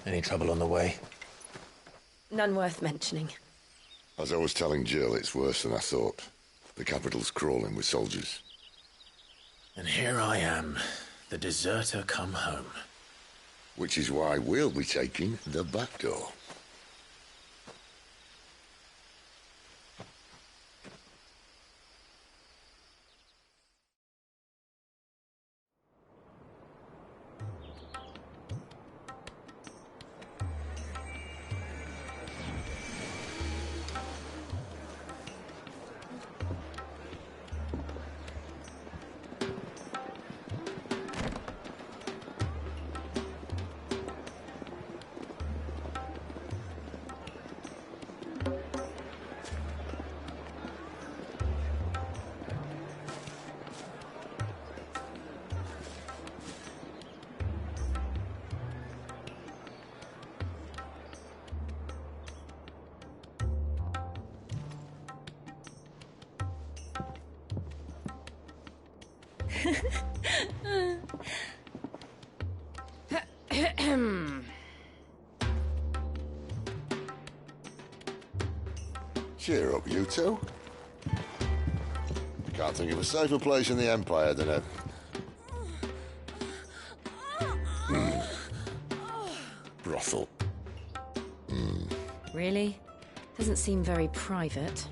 Any trouble on the way? None worth mentioning. As I was telling Jill, it's worse than I thought. The capital's crawling with soldiers. And here I am, the deserter come home. Which is why we'll be taking the back door. Cheer up, you two. Can't think of a safer place in the Empire than a... brothel. Really? Doesn't seem very private.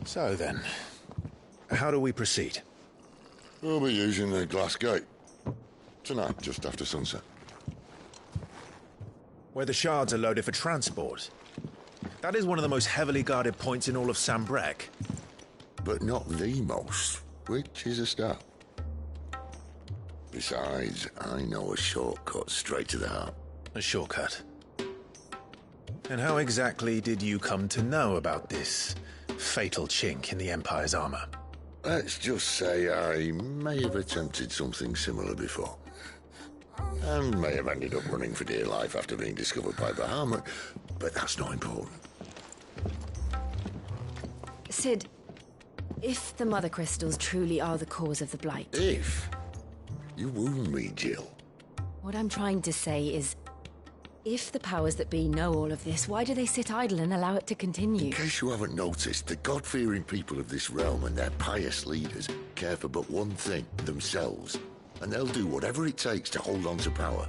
So then, how do we proceed? We'll be using the glass gate. Tonight, just after sunset. Where the shards are loaded for transport. That is one of the most heavily guarded points in all of Sambrec. But not the most, which is a start. Besides, I know a shortcut straight to the heart. A shortcut. And how exactly did you come to know about this fatal chink in the Empire's armor? Let's just say I may have attempted something similar before. And may have ended up running for dear life after being discovered by Bahamut, but that's not important. Sid, if the Mother Crystals truly are the cause of the Blight... If? You wound me, Jill. What I'm trying to say is, if the powers that be know all of this, why do they sit idle and allow it to continue? In case you haven't noticed, the God-fearing people of this realm and their pious leaders care for but one thing, themselves. And they'll do whatever it takes to hold on to power.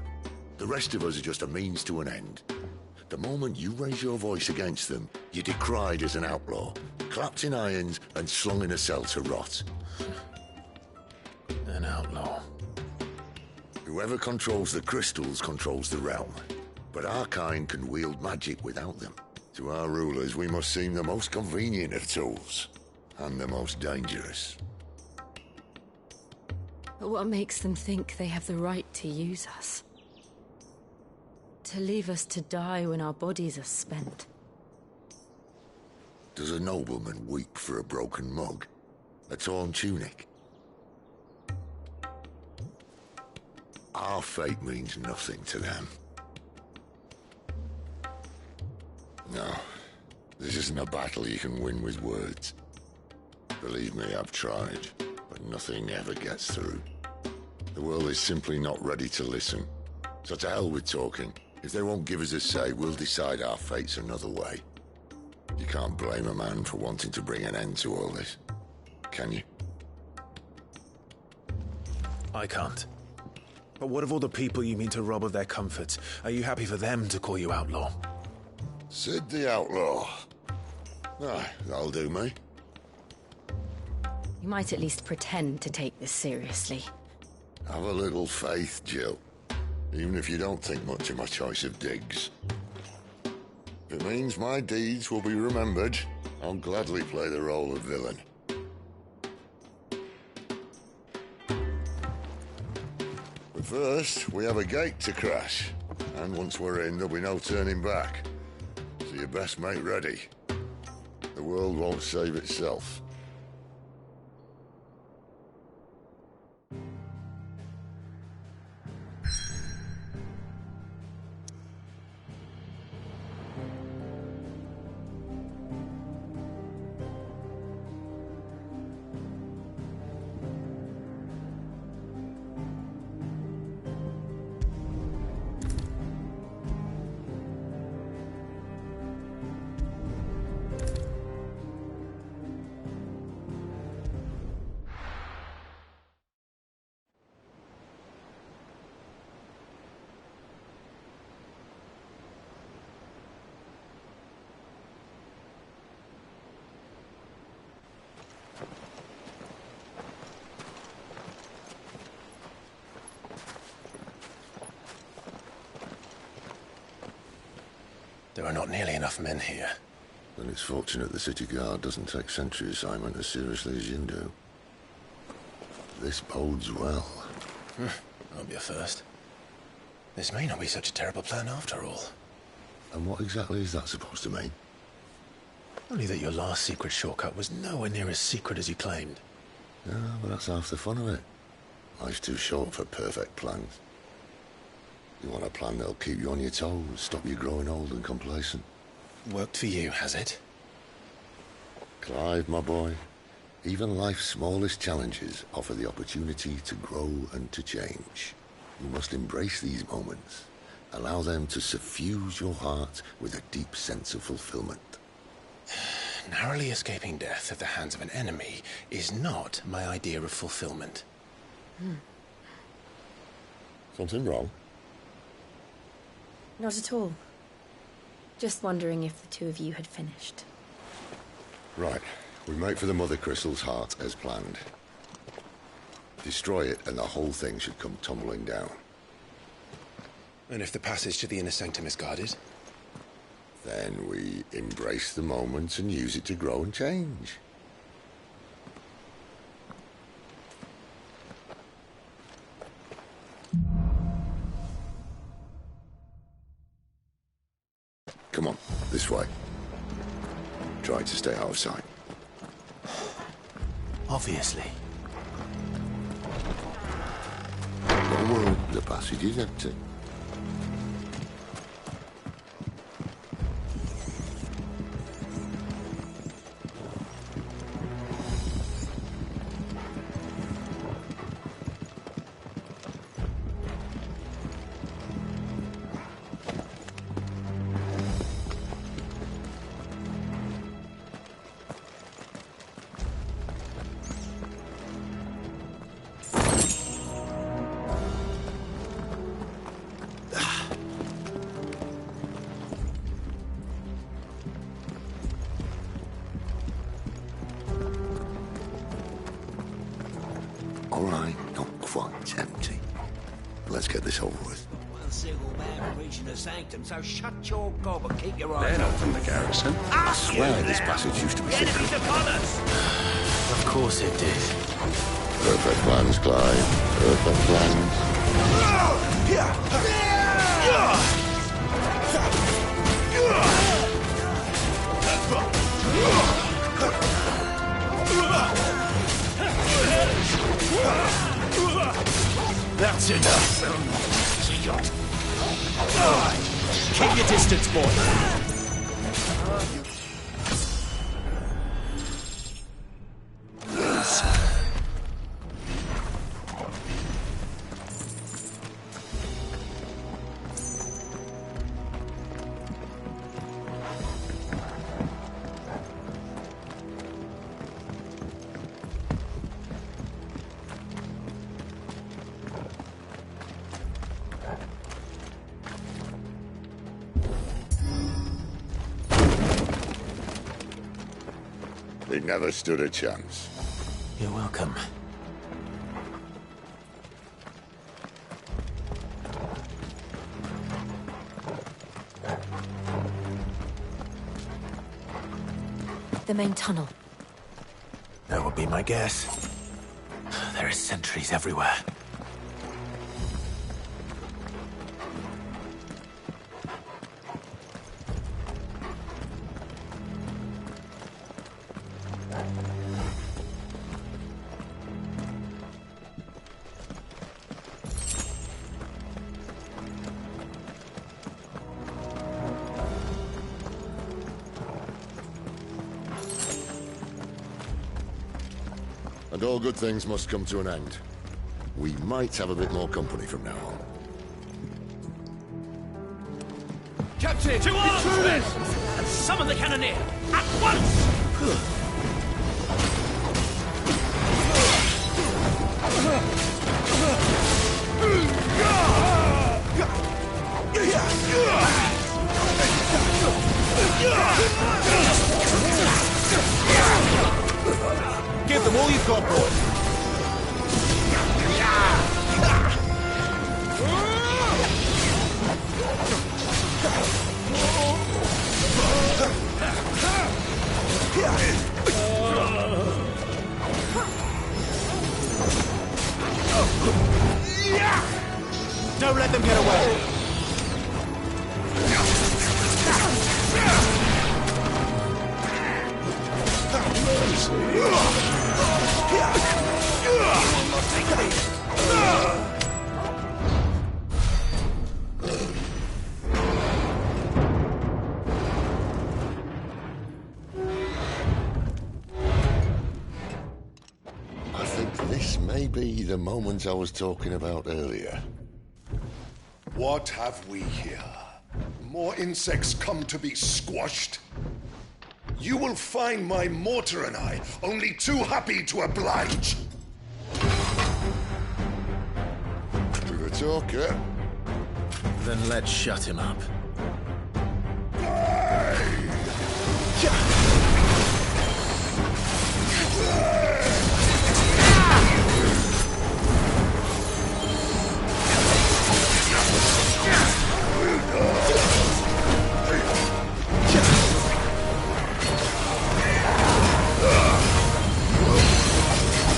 The rest of us are just a means to an end. The moment you raise your voice against them, you're decried as an outlaw, clapped in irons and slung in a cell to rot. An outlaw. Whoever controls the crystals controls the realm. But our kind can wield magic without them. To our rulers, we must seem the most convenient of tools. And the most dangerous. But what makes them think they have the right to use us? To leave us to die when our bodies are spent? Does a nobleman weep for a broken mug? A torn tunic? Our fate means nothing to them. No, this isn't a battle you can win with words. Believe me, I've tried, but nothing ever gets through. The world is simply not ready to listen. So to hell with talking. If they won't give us a say, we'll decide our fates another way. You can't blame a man for wanting to bring an end to all this, can you? I can't. But what of all the people you mean to rob of their comforts? Are you happy for them to call you outlaw? Sid the Outlaw. Aye, that'll do me. You might at least pretend to take this seriously. Have a little faith, Jill. Even if you don't think much of my choice of digs. If it means my deeds will be remembered, I'll gladly play the role of villain. But first, we have a gate to crash. And once we're in, there'll be no turning back. So you best make ready. The world won't save itself. There are not nearly enough men here. Then it's fortunate the city guard doesn't take sentry assignment as seriously as you do. This bodes well. That'll be a first. This may not be such a terrible plan after all. And what exactly is that supposed to mean? Only that your last secret shortcut was nowhere near as secret as you claimed. Yeah, but that's half the fun of it. Life's too short for perfect plans. You want a plan that'll keep you on your toes, stop you growing old and complacent. Worked for you, has it? Clive, my boy, even life's smallest challenges offer the opportunity to grow and to change. You must embrace these moments. Allow them to suffuse your heart with a deep sense of fulfillment. Narrowly escaping death at the hands of an enemy is not my idea of fulfillment. Something wrong? Not at all. Just wondering if the two of you had finished. Right. We make for the Mother Crystal's heart as planned. Destroy it and the whole thing should come tumbling down. And if the passage to the inner sanctum is guarded? Then we embrace the moment and use it to grow and change. Come on, this way. Try to stay out of sight. Obviously. Don't worry, the passage is empty. All right, not quite empty. Let's get this over with. One single man reaching the sanctum, so shut your gob and keep your eyes They're not from the garrison. I swear this passage used to be secret. enemies upon us! Of course it did. Perfect plans, Clive. Perfect plans. That's enough. Keep your distance, boy. They never stood a chance. You're welcome. The main tunnel. That would be my guess. There are sentries everywhere. And all good things must come to an end. We might have a bit more company from now on. Captain! To arms, men! And summon the cannoneer! At once! Give them all you've got, boy! Don't let them get away! I think this may be the moment I was talking about earlier. What have we here? More insects come to be squashed? You will find my mortar and I only too happy to oblige. To the talker. Then let's shut him up.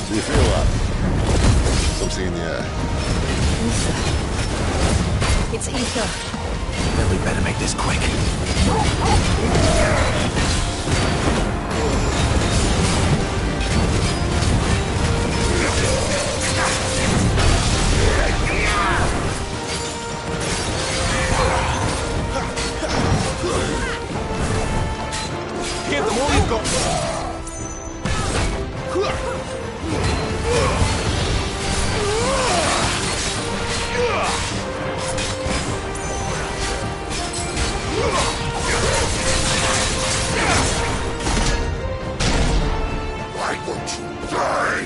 Do you feel that? Something in the air. It's ether. Then we better make this quick. Give them all you've got! Why won't you die?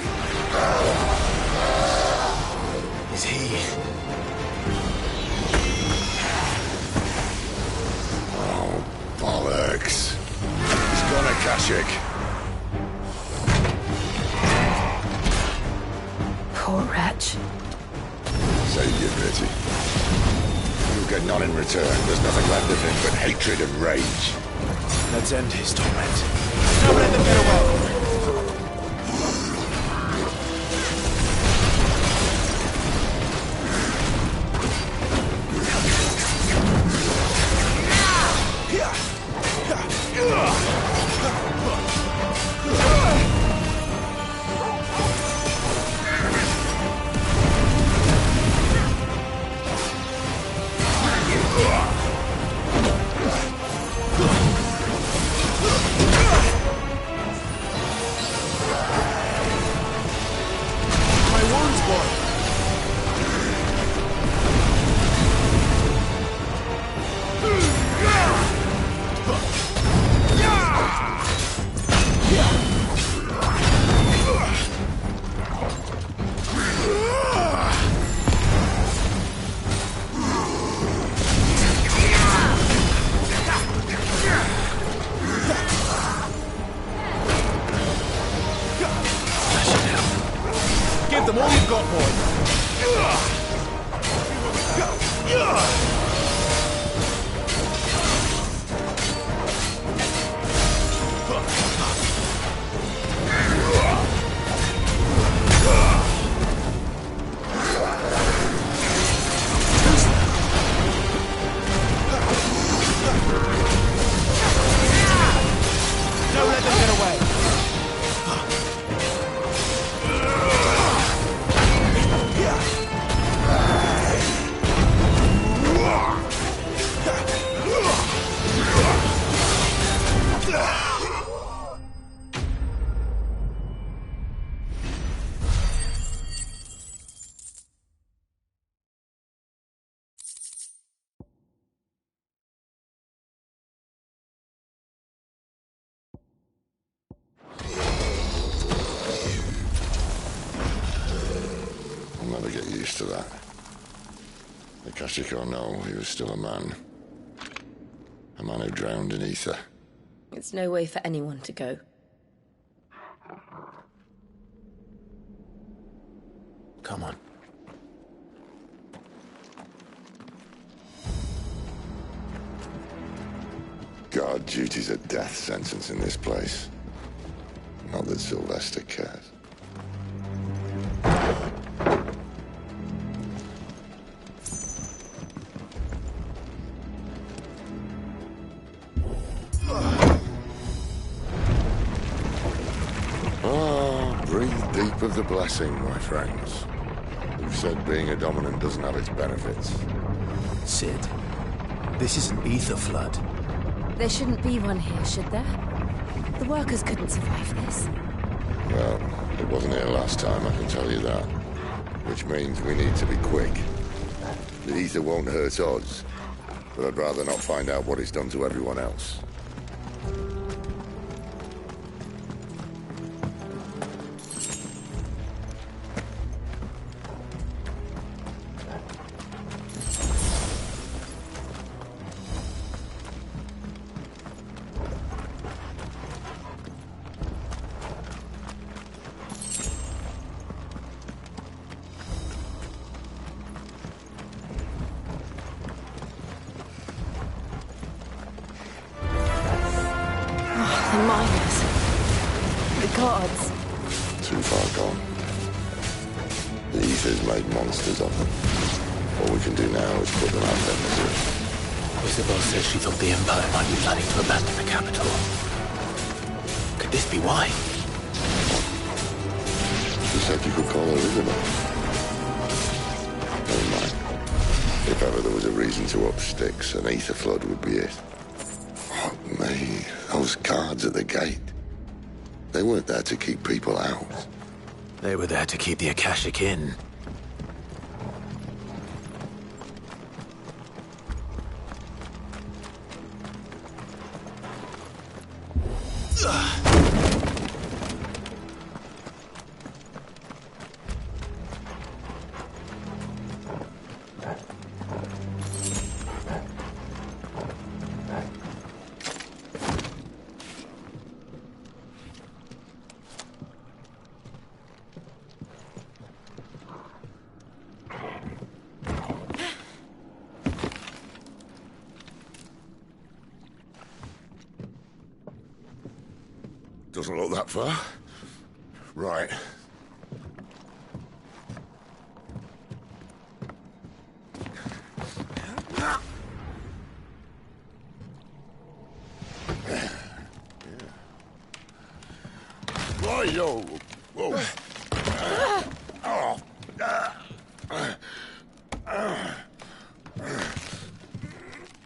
Is he... Oh, bollocks. He's gone, Akashic. Poor wretch. Save you, Bertie. You'll get none in return. There's nothing left of him but hatred and rage. Let's end his torment. Don't let them get away! Give them all you've got, boy! Don't let them get away! I'll never get used to that. Akashic or no, he was still a man. A man who drowned in ether. It's no way for anyone to go. Come on. God, duty's a death sentence in this place. Not that Sylvester cares. Breathe deep of the blessing, my friends. Who said being a dominant doesn't have its benefits? Sid, this is an ether flood. There shouldn't be one here, should there? The workers couldn't survive this. Well, it wasn't here last time, I can tell you that. Which means we need to be quick. The ether won't hurt us, but I'd rather not find out what it's done to everyone else. The miners. The gods. Too far gone. The ether's made monsters of them. All we can do now is put them out of their misery. Isabel said she thought the Empire might be planning to abandon the capital. Could this be why? She said you could call her Isabel. Never mind. If ever there was a reason to up sticks, an ether flood would be it. Fuck me. Those guards at the gate. They weren't there to keep people out. They were there to keep the Akashic in. Doesn't look that far. Right. Right, yo. Whoa.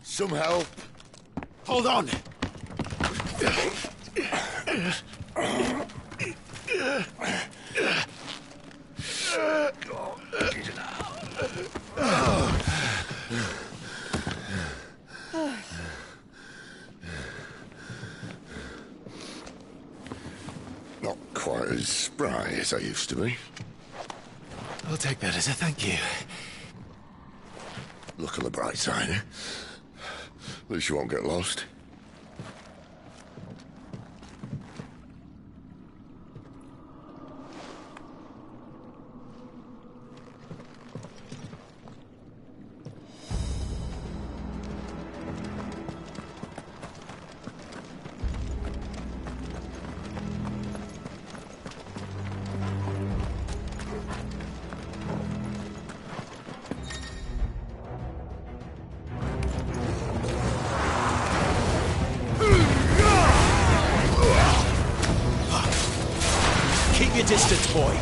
Some help. Hold on! Not quite as spry as I used to be. I'll take that as a thank you. Look on the bright side, eh? At least you won't get lost. Keep your distance, boy.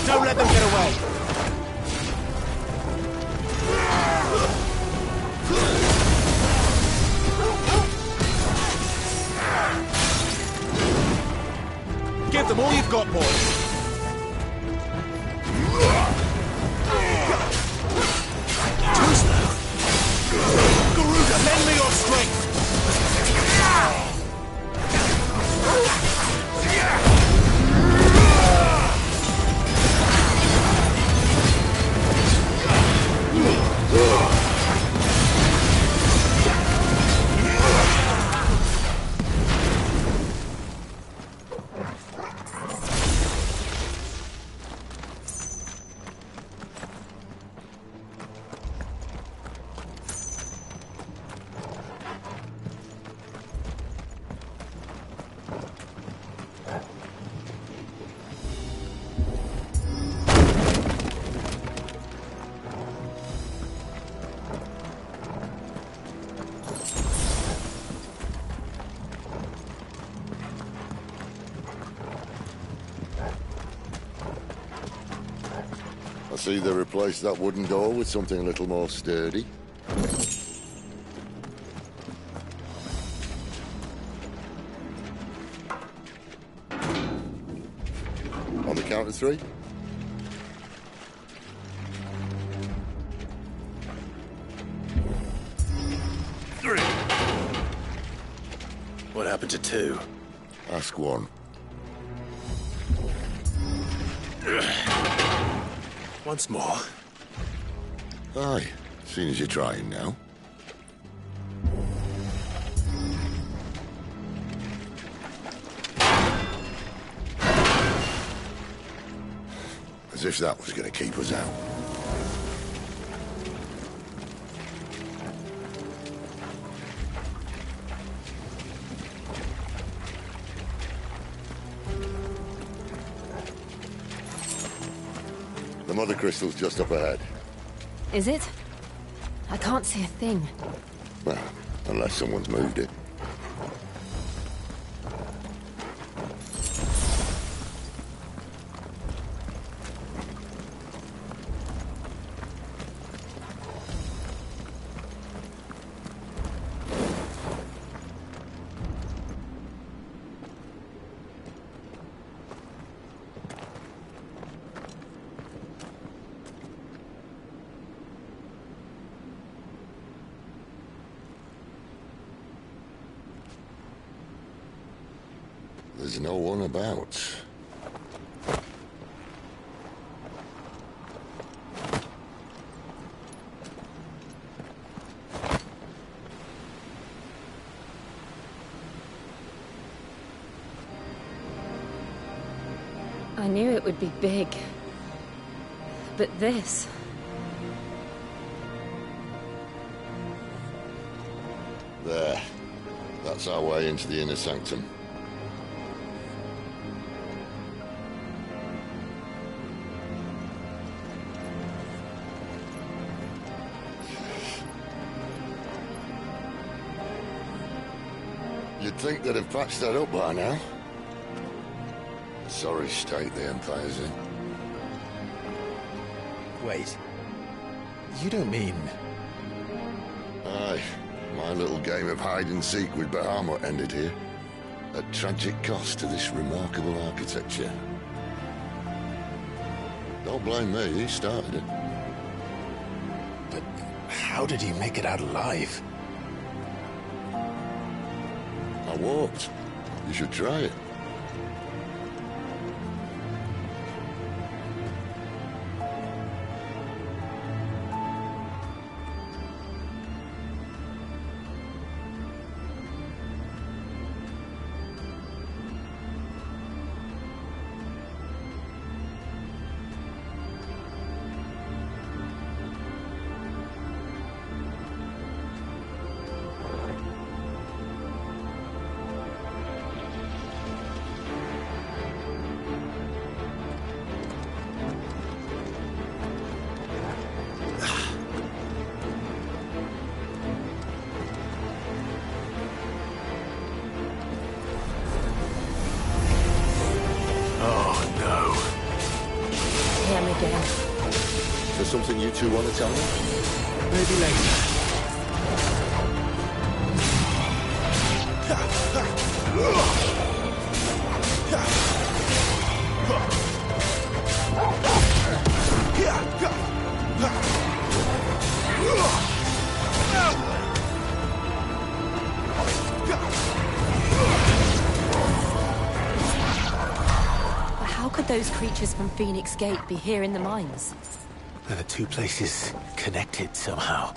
Don't let them get away! Give them all you've got, boys! Too slow! Garuda, lend me your strength! I see they replaced that wooden door with something a little more sturdy. On the count of 3. What happened to 2? Ask 1. Once more. Aye, seeing as you're trying now. As if that was going to keep us out. The mother crystal's just up ahead. Is it? I can't see a thing. Well, unless someone's moved it. There's no one about. I knew it would be big. But this... There. That's our way into the inner sanctum. You'd think they'd have patched that up by now. Sorry state the Empire's in. Wait. You don't mean... Aye. My little game of hide-and-seek with Bahamut ended here. At tragic cost to this remarkable architecture. Don't blame me, he started it. But how did he make it out alive? I walked. You should try it. Is there something you two want to tell me? Maybe later. But how could those creatures from Phoenix Gate be here in the mines? Are the two places connected somehow?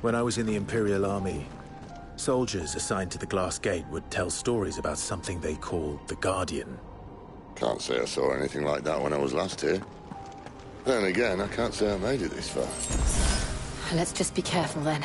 When I was in the Imperial Army, soldiers assigned to the Glass Gate would tell stories about something they called the Guardian. Can't say I saw anything like that when I was last here. Then again, I can't say I made it this far. Let's just be careful then.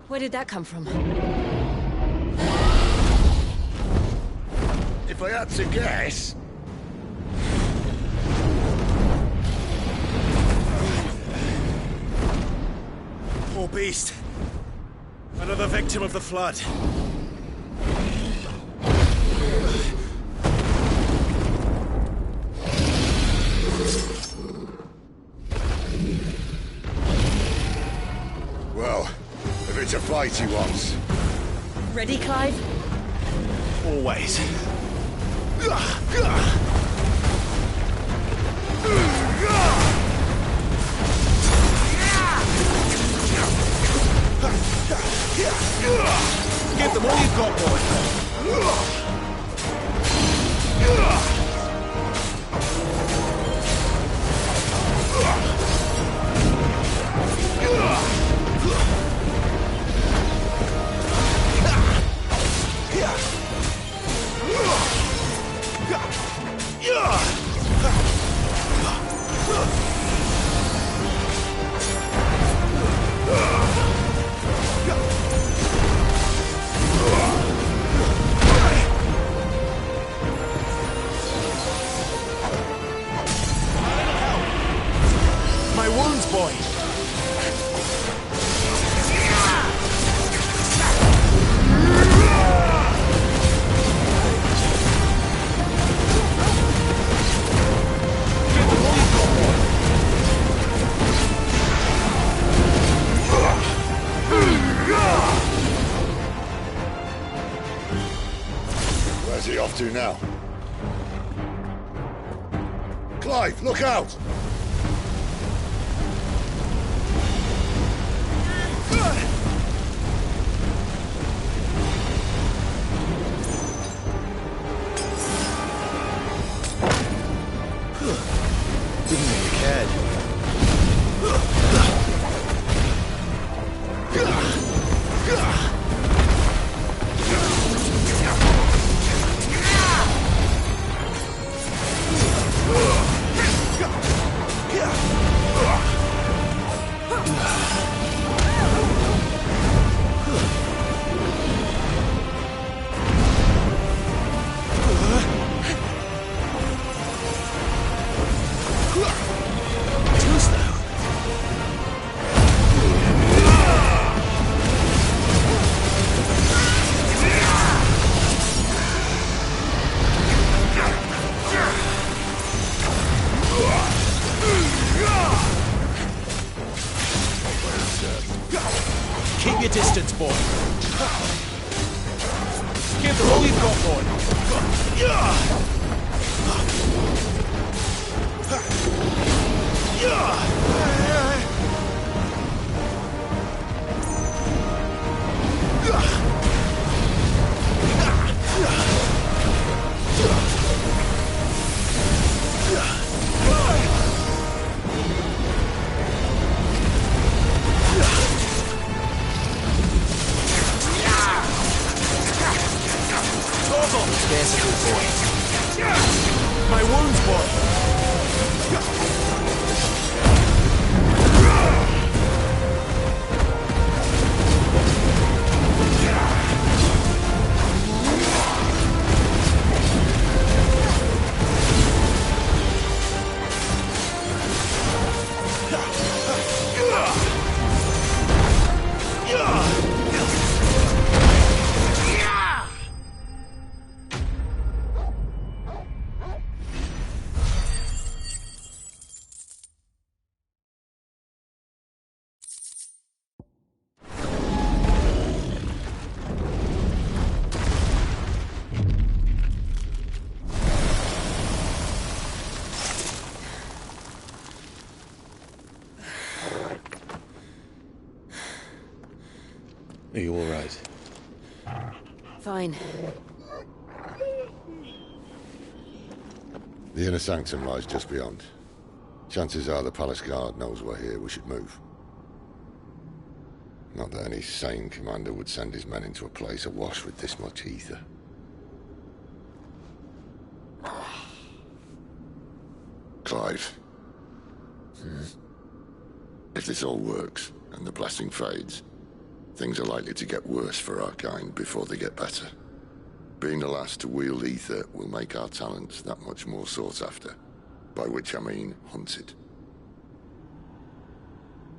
Where did that come from? If I had to guess... Poor beast. Another victim of the flood. Well, if it's a fight he wants. Ready, Clive? Always. Give them all you've got, boy. My wounds, boy. Where's he off to now? Clive, look out! Didn't know you cared. Too slow. Keep your distance, boy. Give them all you've got, boy. There's a good boy. My wounds, boy. Are you all right? Fine. The inner sanctum lies just beyond. Chances are the palace guard knows we're here. We should move. Not that any sane commander would send his men into a place awash with this much ether. Clive. If this all works, and the blessing fades, things are likely to get worse for our kind before they get better. Being the last to wield ether will make our talents that much more sought after, by which I mean hunted.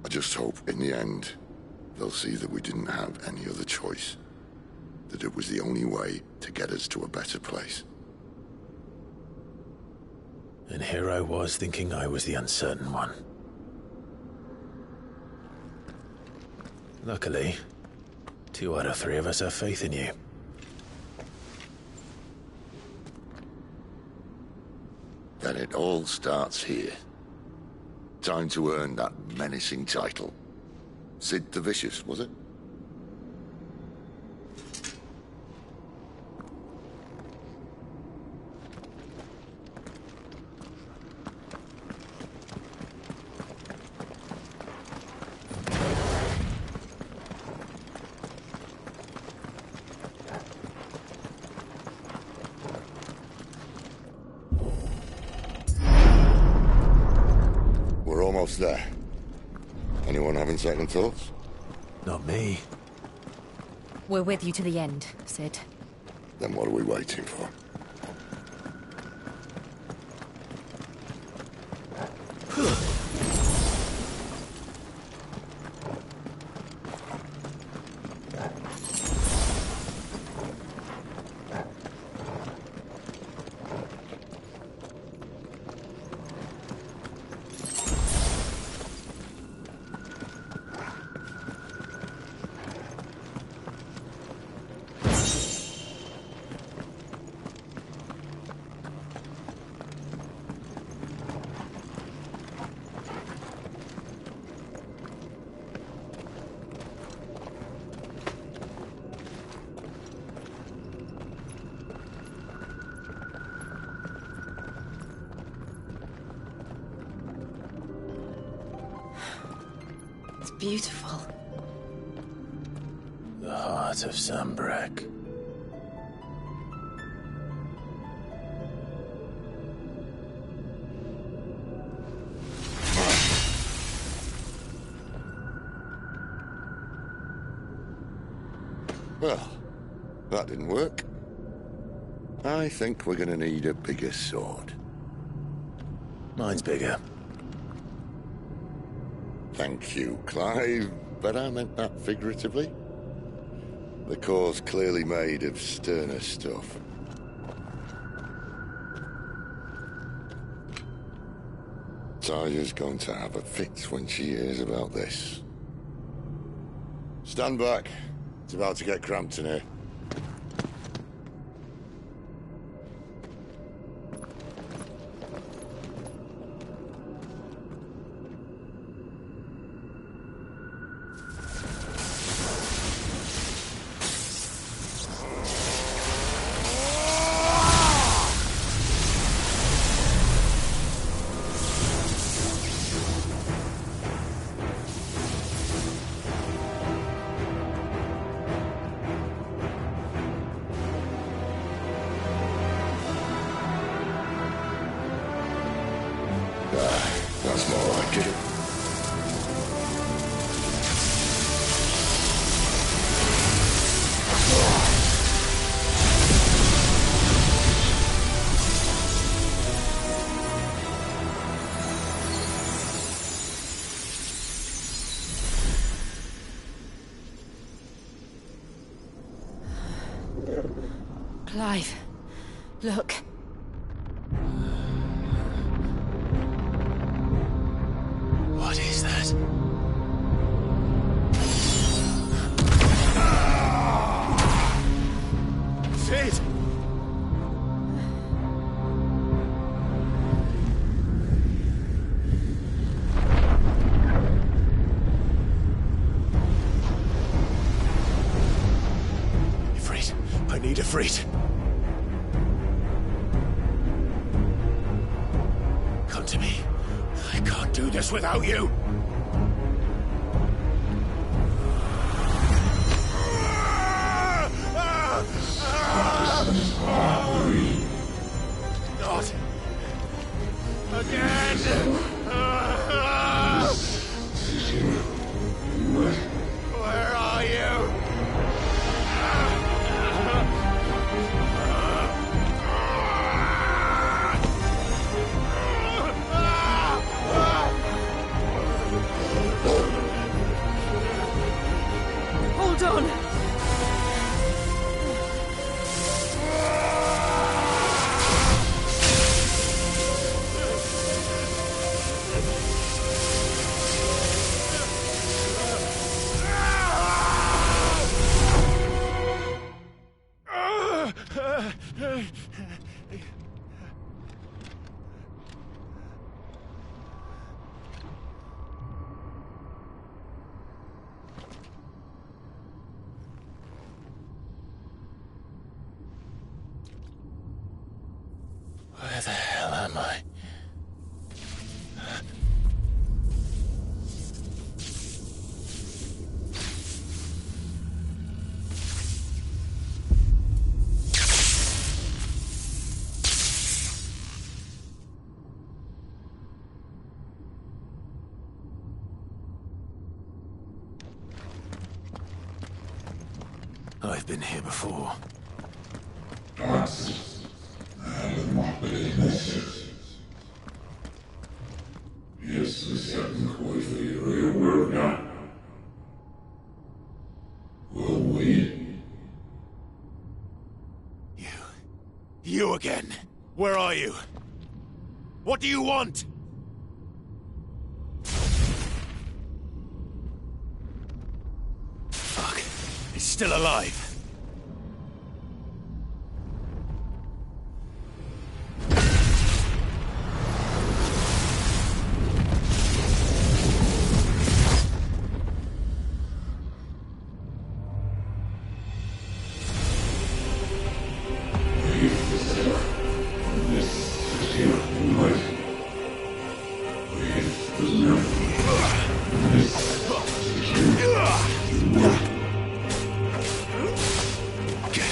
I just hope, in the end, they'll see that we didn't have any other choice, that it was the only way to get us to a better place. And here I was thinking I was the uncertain one. Luckily, 2 out of 3 of us have faith in you. Then it all starts here. Time to earn that menacing title. Sid the Vicious, was it? We're almost there. Anyone having second thoughts? Not me. We're with you to the end, Sid. Then what are we waiting for? It's beautiful. The heart of Sambrek. Well, that didn't work. I think we're gonna need a bigger sword. Mine's bigger. Thank you, Clive, but I meant that figuratively. The core's clearly made of sterner stuff. Taya's going to have a fit when she hears about this. Stand back. It's about to get cramped in here. That's more like it. Clive, look. What is that? Sid! Ifrit, I need Ifrit. Come to me. I can't do this without you. Not again. Where are you? Hold on! been here before. You again. Where are you? What do you want? Fuck. It's still alive.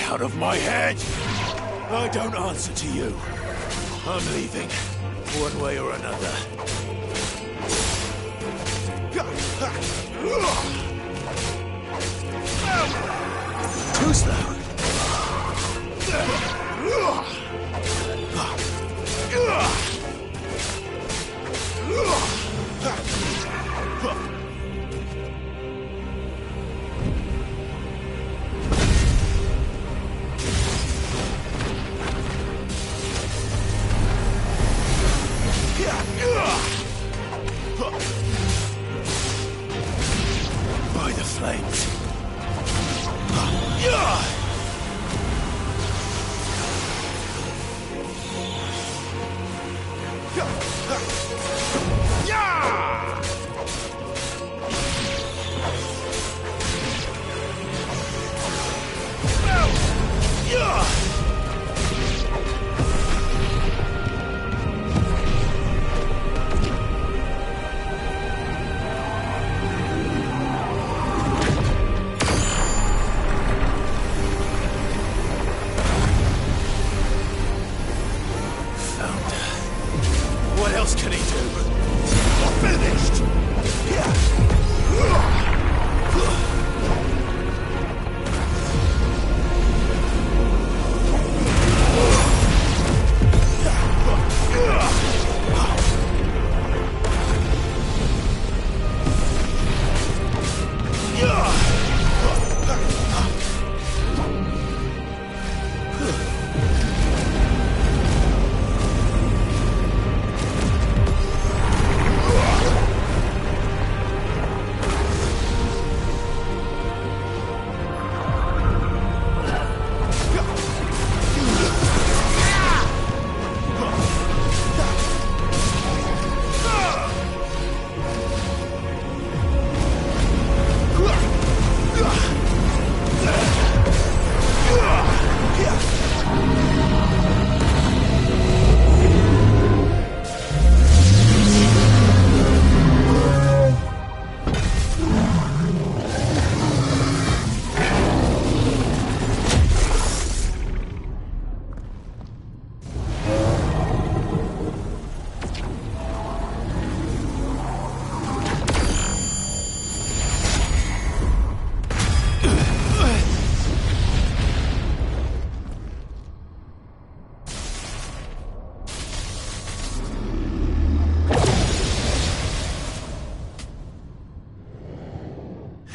Out of my head! I don't answer to you. I'm leaving, one way or another. Too slow. By the flames. What else can he do? Finished!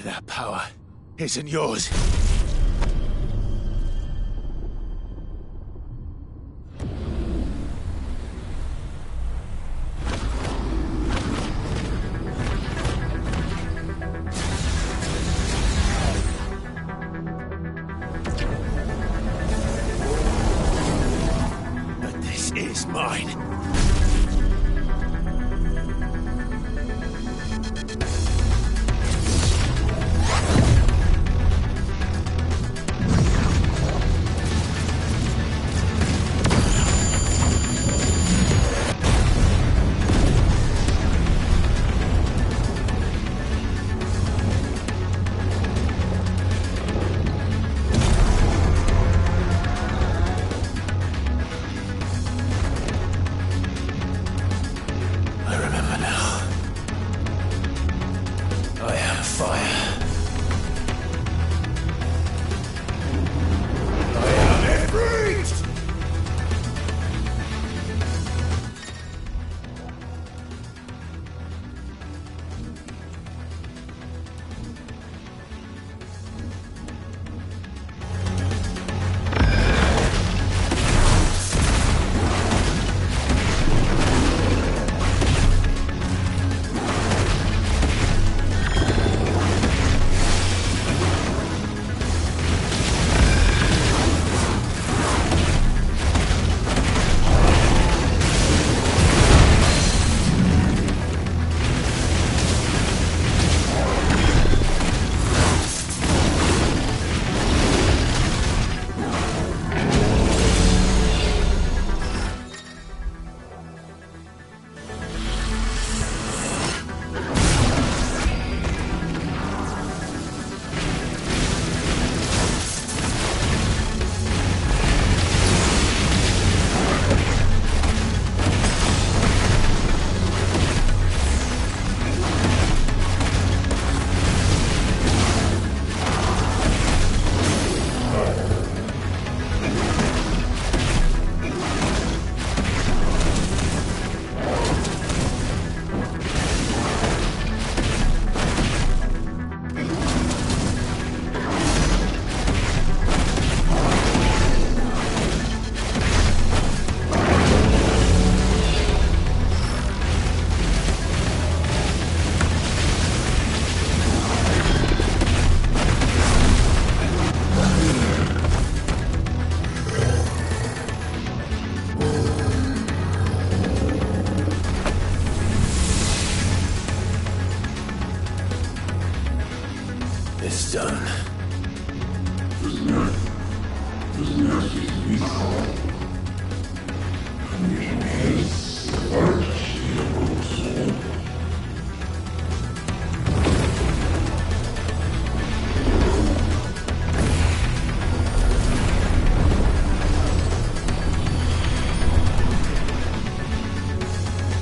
That power isn't yours. But this is mine.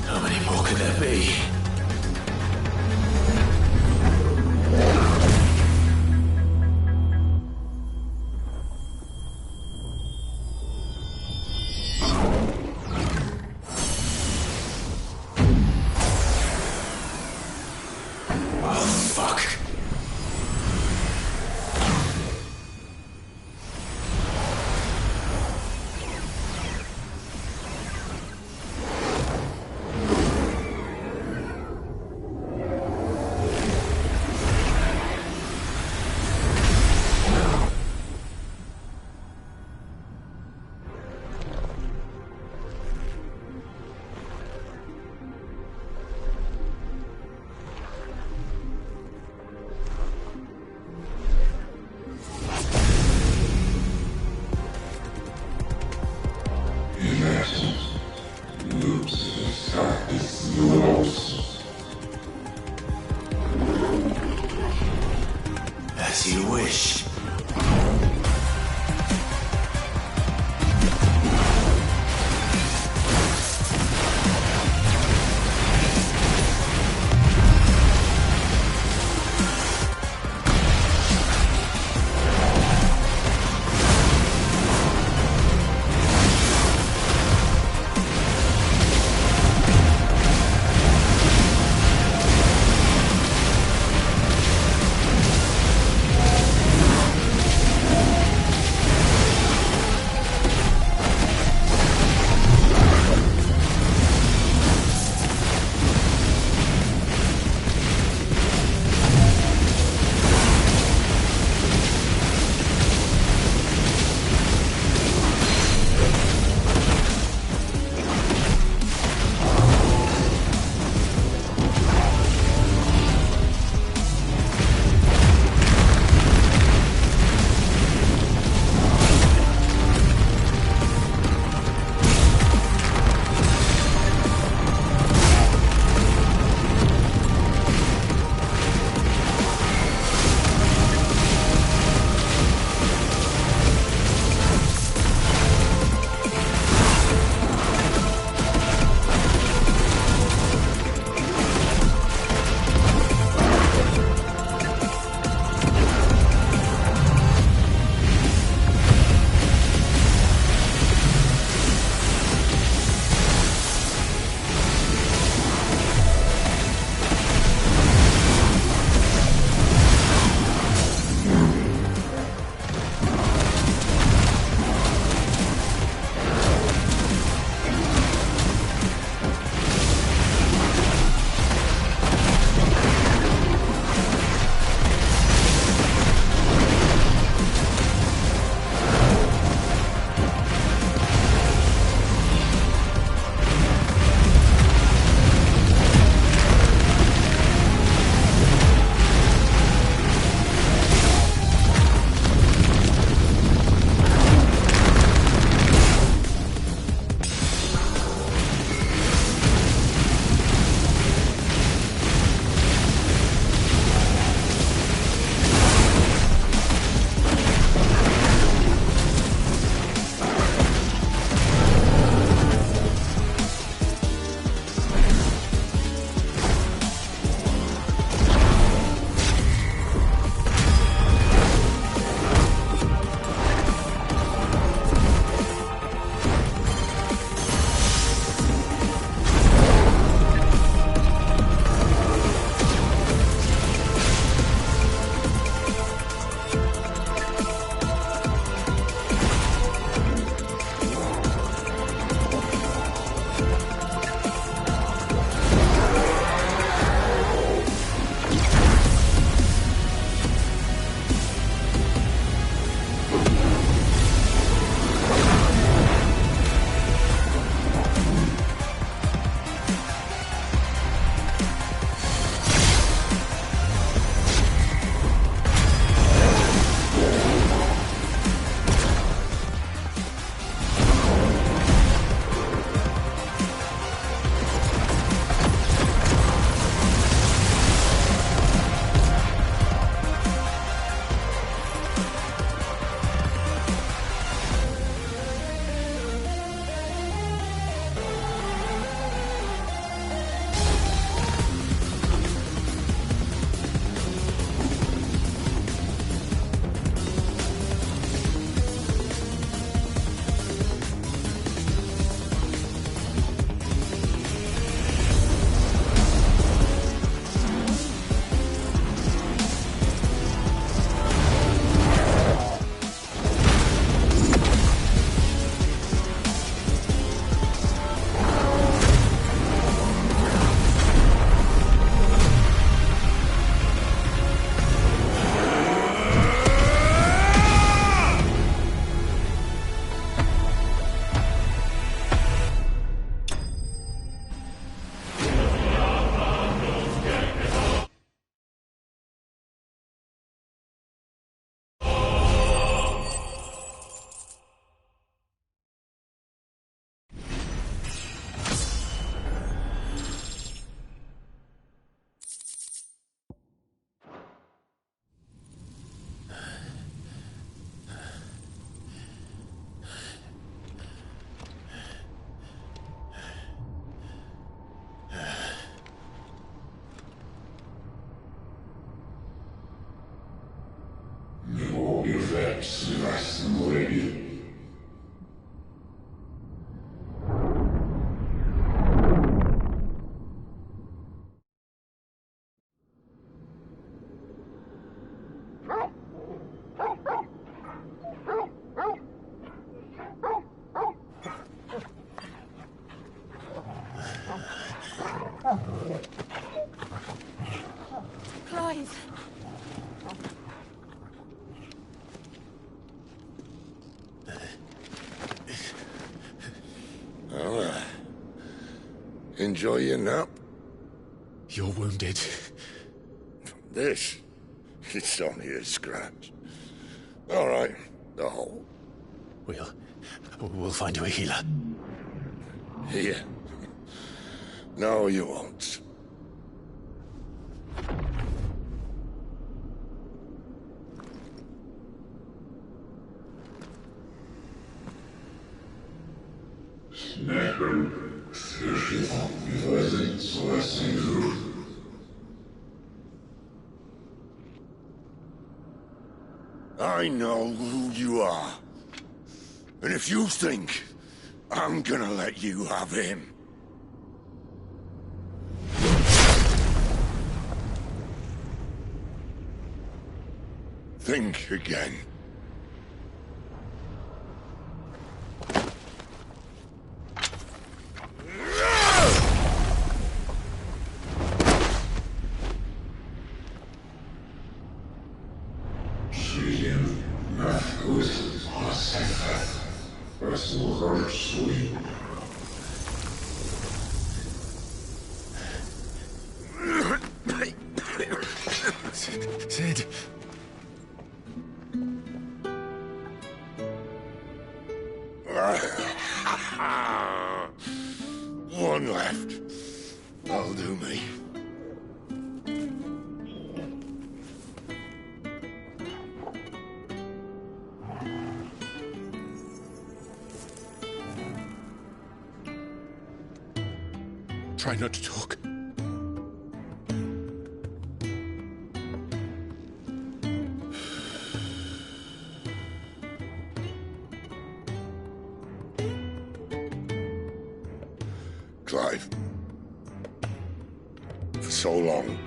How many more could there be? Enjoy your nap? You're wounded. This? It's only a scratch. All right, the hole. We'll find you a healer. Here. No, you won't. I know who you are. And if you think I'm gonna let you have him... think again. Sid. One left. That'll do me. Try not to talk. Clive. For so long,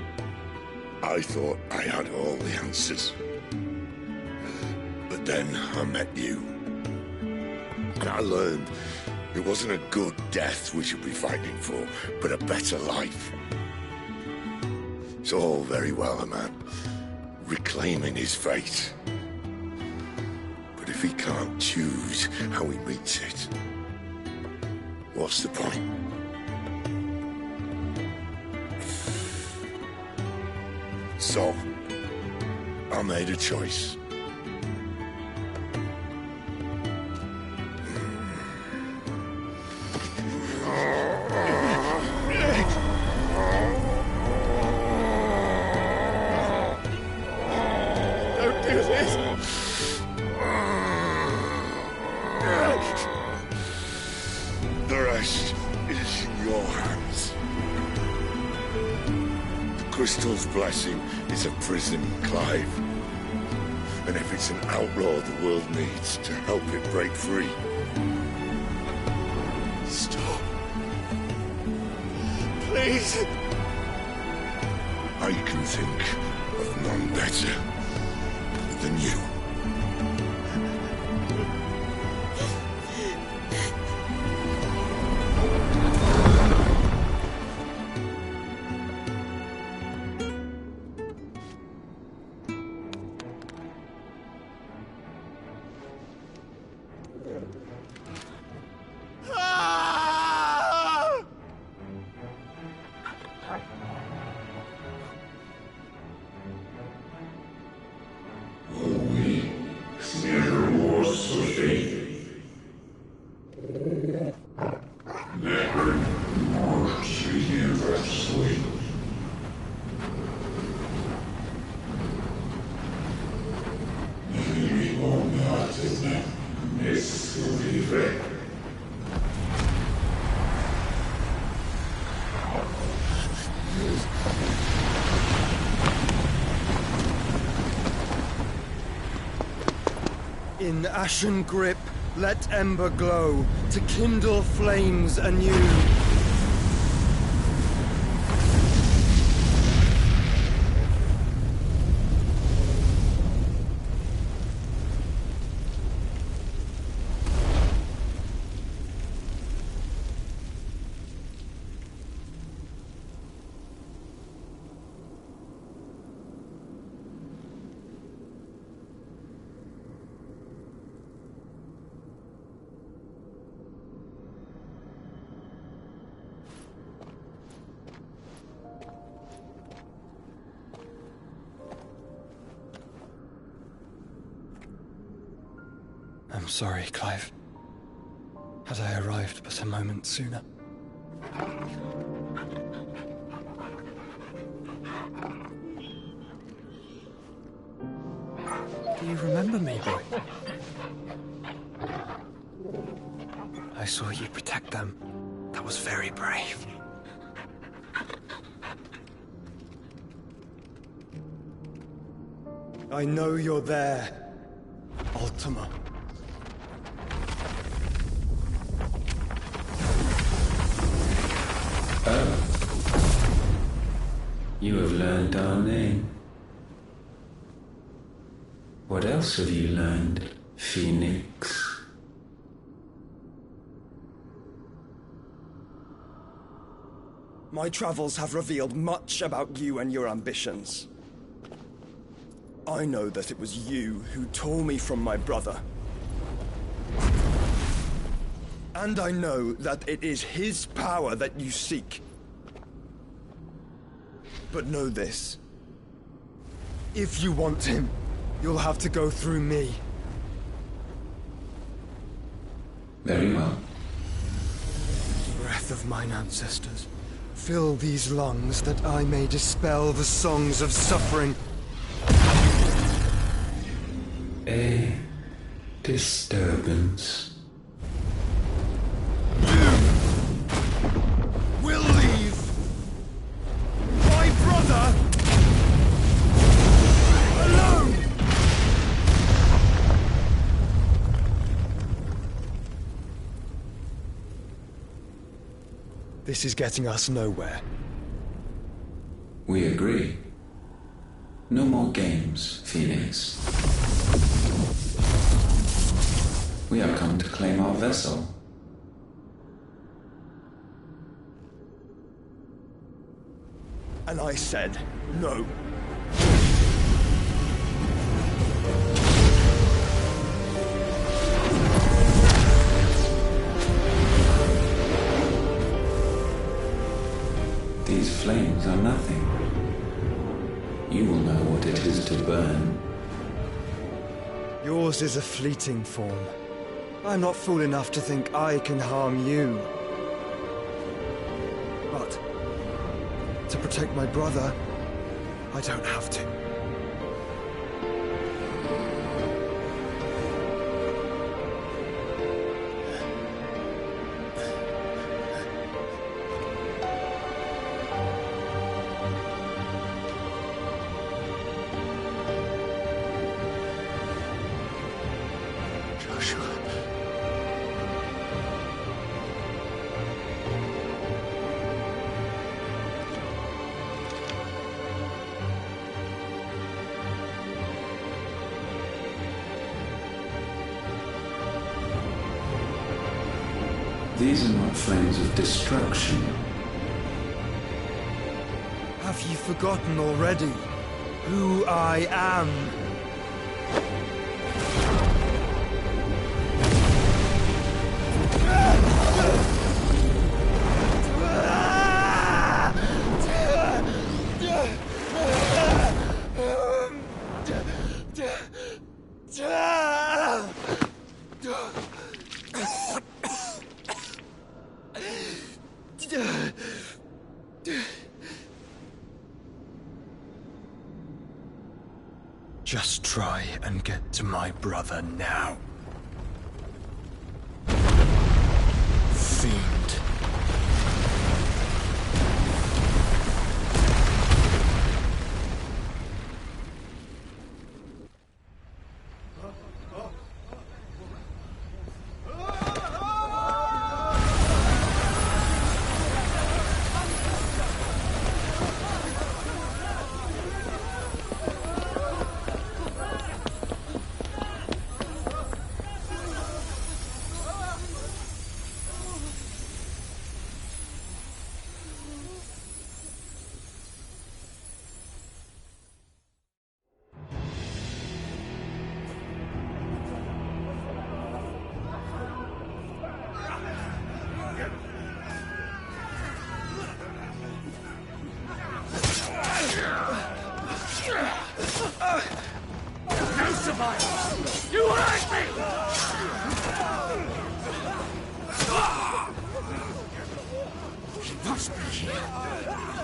I thought I had all the answers. But then I met you. And I learned it wasn't a good death we should be fighting for, but a better life. It's all very well, a man reclaiming his fate. But if he can't choose how he meets it, what's the point? So, I made a choice. Don't do this! The rest is in your hands. The Crystal's blessing is a prison, Clive. And if it's an outlaw the world needs to help it break free... Stop. Please. I can think of none better than you. In ashen grip, let ember glow, to kindle flames anew. sorry, Clive. Had I arrived but a moment sooner. Do you remember me, boy? I saw you protect them. That was very brave. I know you're there, Ultima. Oh. You have learned our name. What else have you learned, Phoenix? My travels have revealed much about you and your ambitions. I know that it was you who tore me from my brother. And I know that it is his power that you seek. But know this. If you want him, you'll have to go through me. Very well. Breath of mine ancestors, fill these lungs that I may dispel the songs of suffering. A disturbance. Will leave my brother alone! This is getting us nowhere. We agree. No more games, Phoenix. We have come to claim our vessel. And I said no. These flames are nothing. You will know what it is to burn. Yours is a fleeting form. I'm not fool enough to think I can harm you. But to protect my brother, I don't have to. These are not flames of destruction. Have you forgotten already who I am? Just try and get to my brother now. Fiend.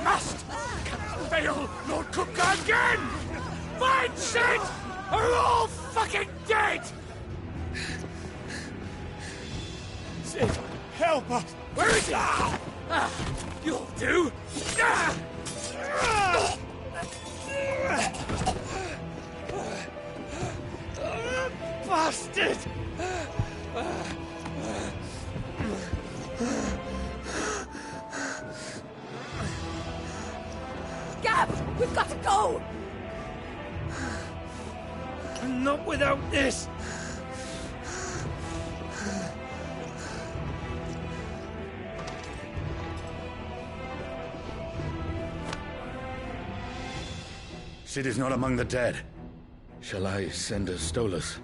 Must fail Lord Cookgar again! Find Sid, or we're all fucking dead! Sid, help us! Where is he? You'll do! Bastard! Gab! We've got to go! Not without this! Sid is not among the dead. Shall I send a Stolas?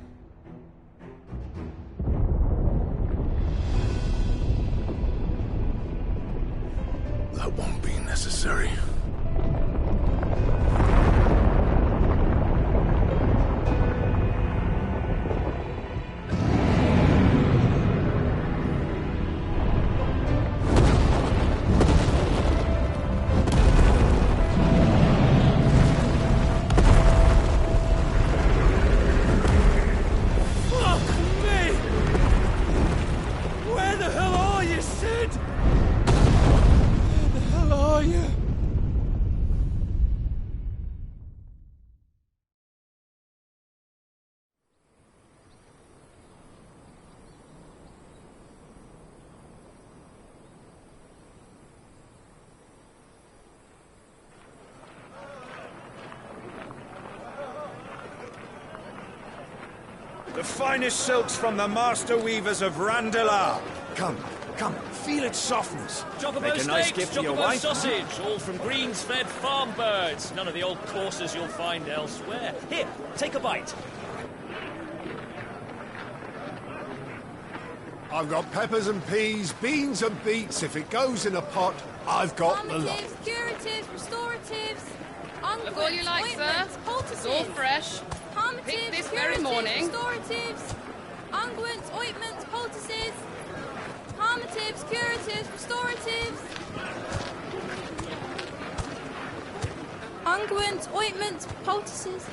That won't be necessary. The finest silks from the master weavers of Randalar. Come, come, feel its softness. Chocobo Make a nice steaks, gift for your chocobo wife. sausage, all from greens-fed farm birds. None of the old courses you'll find elsewhere. Here, take a bite. I've got peppers and peas, beans and beets. If it goes in a pot, I've got the lot. Calmatives, curatives, restoratives, unguents, Look all you like, sir. ointments, poultices. It's all fresh. Calmatives, Picked this very curatives, morning. restoratives, unguents, ointments, poultices. Calmatives, curatives, restoratives. Unguents, ointments, poultices.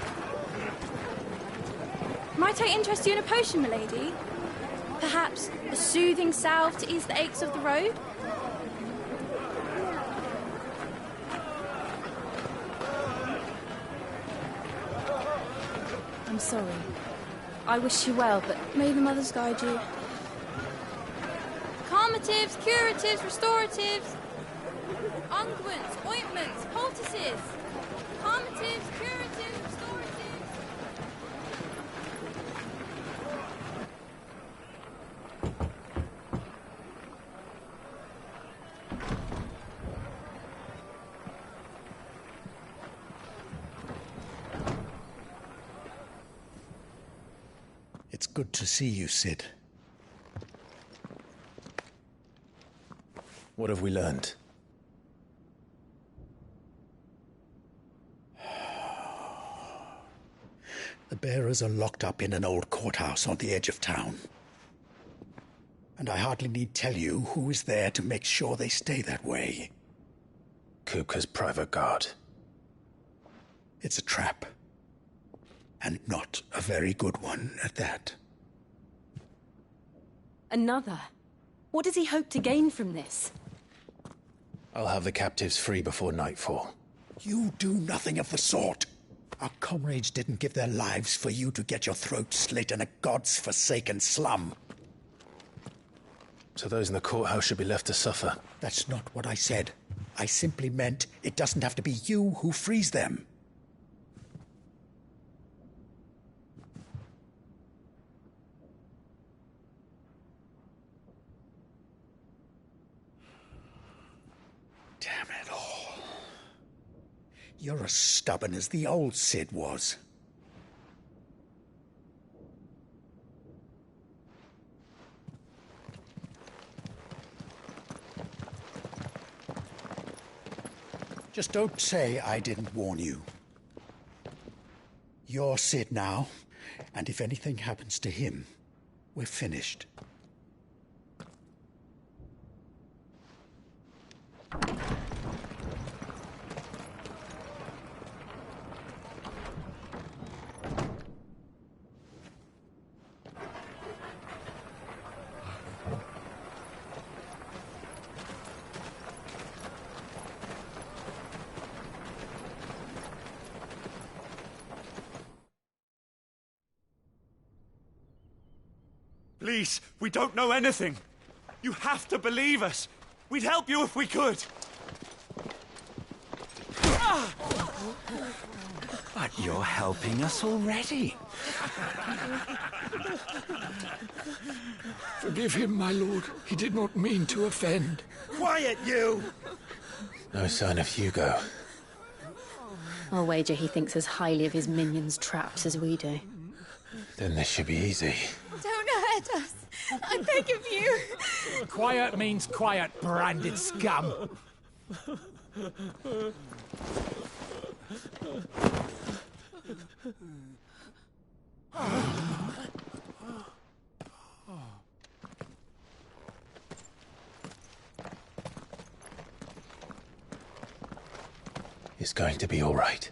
Might I interest you in a potion, milady? Perhaps a soothing salve to ease the aches of the road? I'm sorry. I wish you well, but may the mothers guide you. Calmatives, curatives, restoratives. Unguents, ointments, poultices. Calmatives, curatives, restoratives. It's good to see you, Sid. What have we learned? The bearers are locked up in an old courthouse on the edge of town. And I hardly need tell you who is there to make sure they stay that way. Kupka's private guard. It's a trap. And not a very good one at that. Another? What does he hope to gain from this? I'll have the captives free before nightfall. You do nothing of the sort. Our comrades didn't give their lives for you to get your throat slit in a god's forsaken slum. So those in the courthouse should be left to suffer. That's not what I said. I simply meant it doesn't have to be you who frees them. Damn it all. You're as stubborn as the old Sid was. Just don't say I didn't warn you. You're Sid now, and if anything happens to him, we're finished. Please, we don't know anything. You have to believe us. We'd help you if we could. But you're helping us already. Forgive him, my lord. He did not mean to offend. Quiet, you! No sign of Hugo. I'll wager he thinks as highly of his minions' traps as we do. Then this should be easy. Don't hurt us. I beg of you. Quiet means quiet, branded scum. It's going to be all right.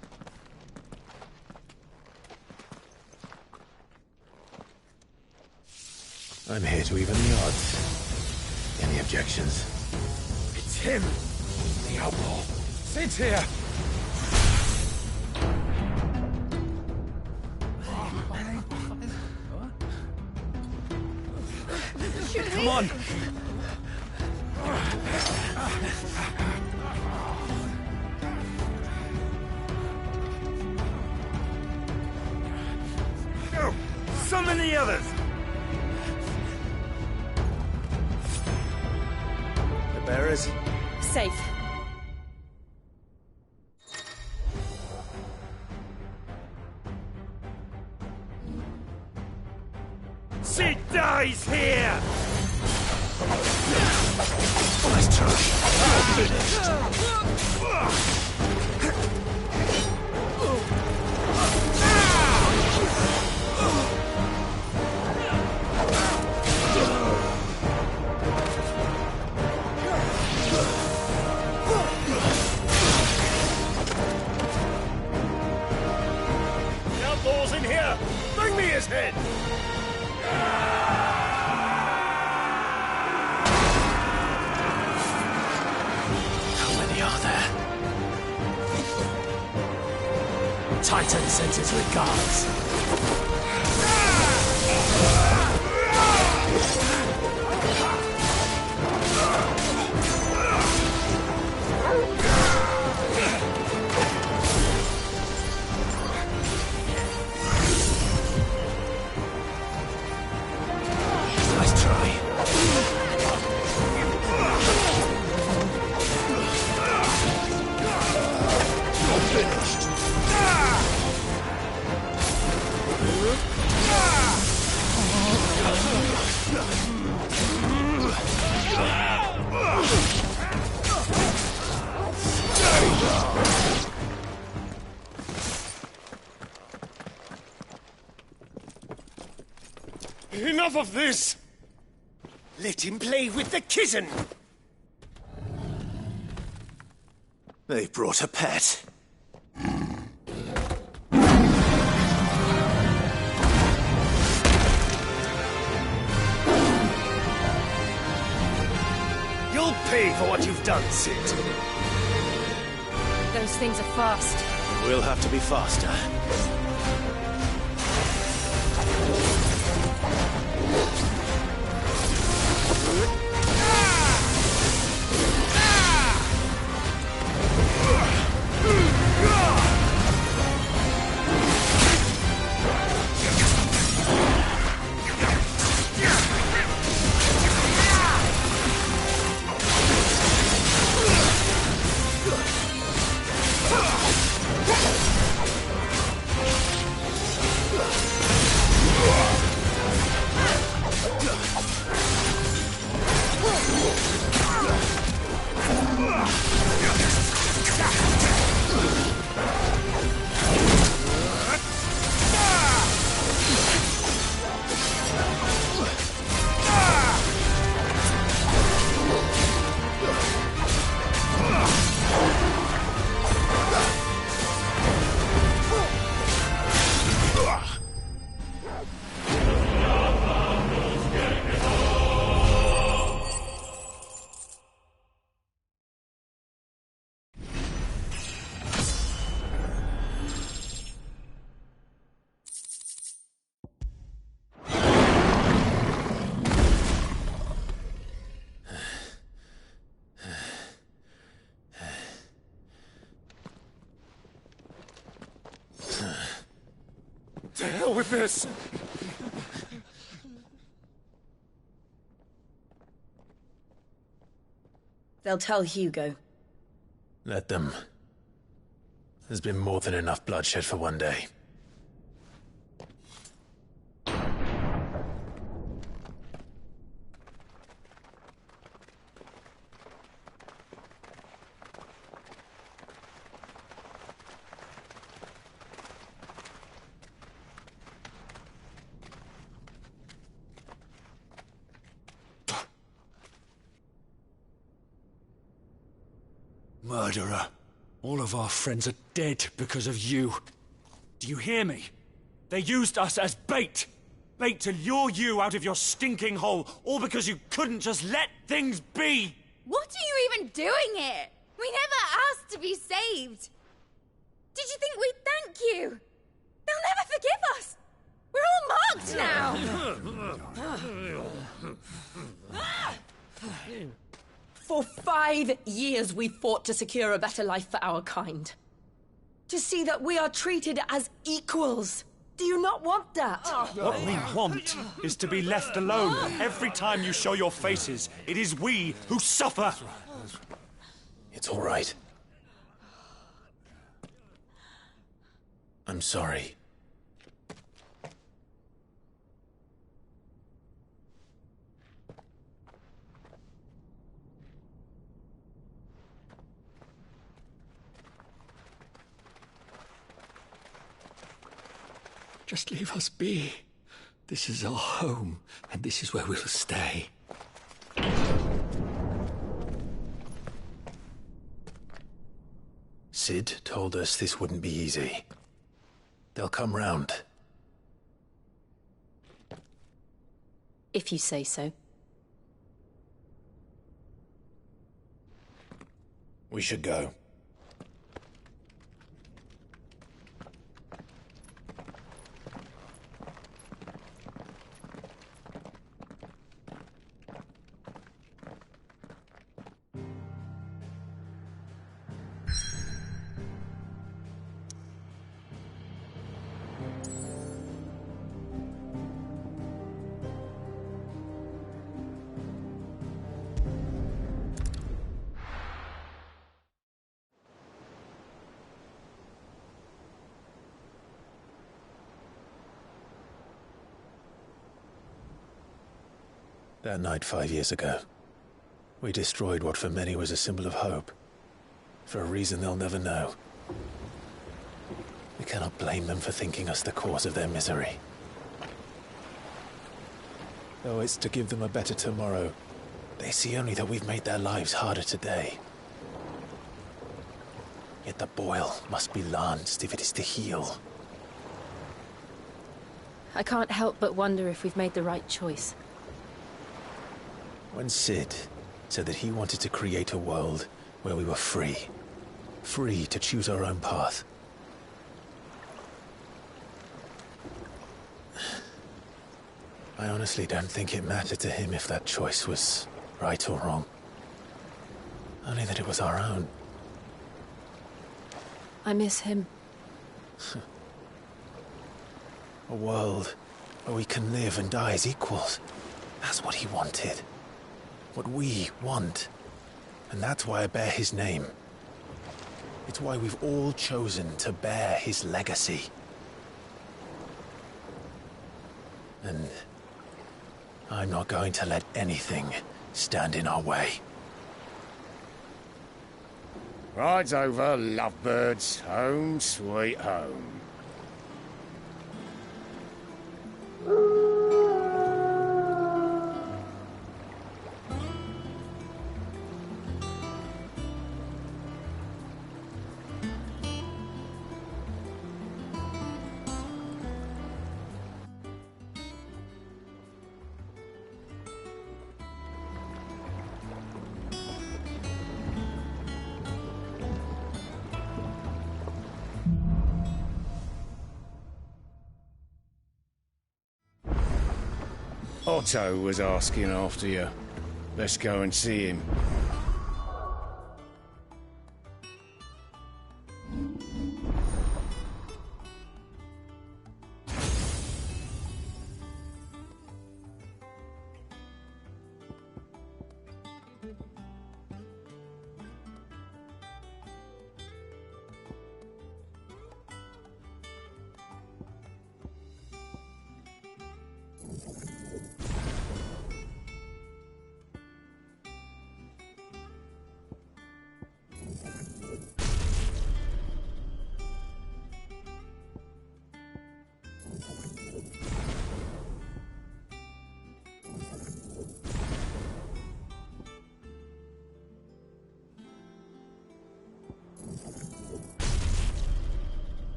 I'm here to even the odds. Any objections? It's him, the outlaw. Sit here. Come on! Go! Summon the others! The bearers? Safe. She dies here! Nice try. You're finished. The outlaw's in here! Bring me his head! Titan sends his regards. Nice try. You're finished. Enough of this! Let him play with the kitten. They brought a pet. You'll pay for what you've done, Sid. Those things are fast. We'll have to be faster. with this. They'll tell Hugo. Let them. There's been more than enough bloodshed for one day. Murderer. All of our friends are dead because of you. Do you hear me? They used us as bait. Bait to lure you out of your stinking hole, all because you couldn't just let things be. What are you even doing here? We never asked to be saved. Did you think we'd thank you? They'll never forgive us. We're all marked now. For 5 years we fought to secure a better life for our kind. To see that we are treated as equals. Do you not want that? What we want is to be left alone. Every time you show your faces, it is we who suffer. It's all right. I'm sorry. Just leave us be. This is our home, and this is where we'll stay. Sid told us this wouldn't be easy. They'll come round. If you say so. We should go. That night 5 years ago, we destroyed what for many was a symbol of hope. For a reason they'll never know. We cannot blame them for thinking us the cause of their misery. Though it's to give them a better tomorrow, they see only that we've made their lives harder today. Yet the boil must be lanced if it is to heal. I can't help but wonder if we've made the right choice. When Sid said that he wanted to create a world where we were free. Free to choose our own path. I honestly don't think it mattered to him if that choice was right or wrong. Only that it was our own. I miss him. A world where we can live and die as equals. That's what he wanted. What we want. And that's why I bear his name. It's why we've all chosen to bear his legacy. And I'm not going to let anything stand in our way. Rides over, lovebirds. Home, sweet home. Otto was asking after you. Let's go and see him.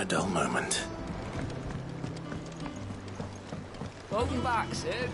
a dull moment. Welcome back, Sid.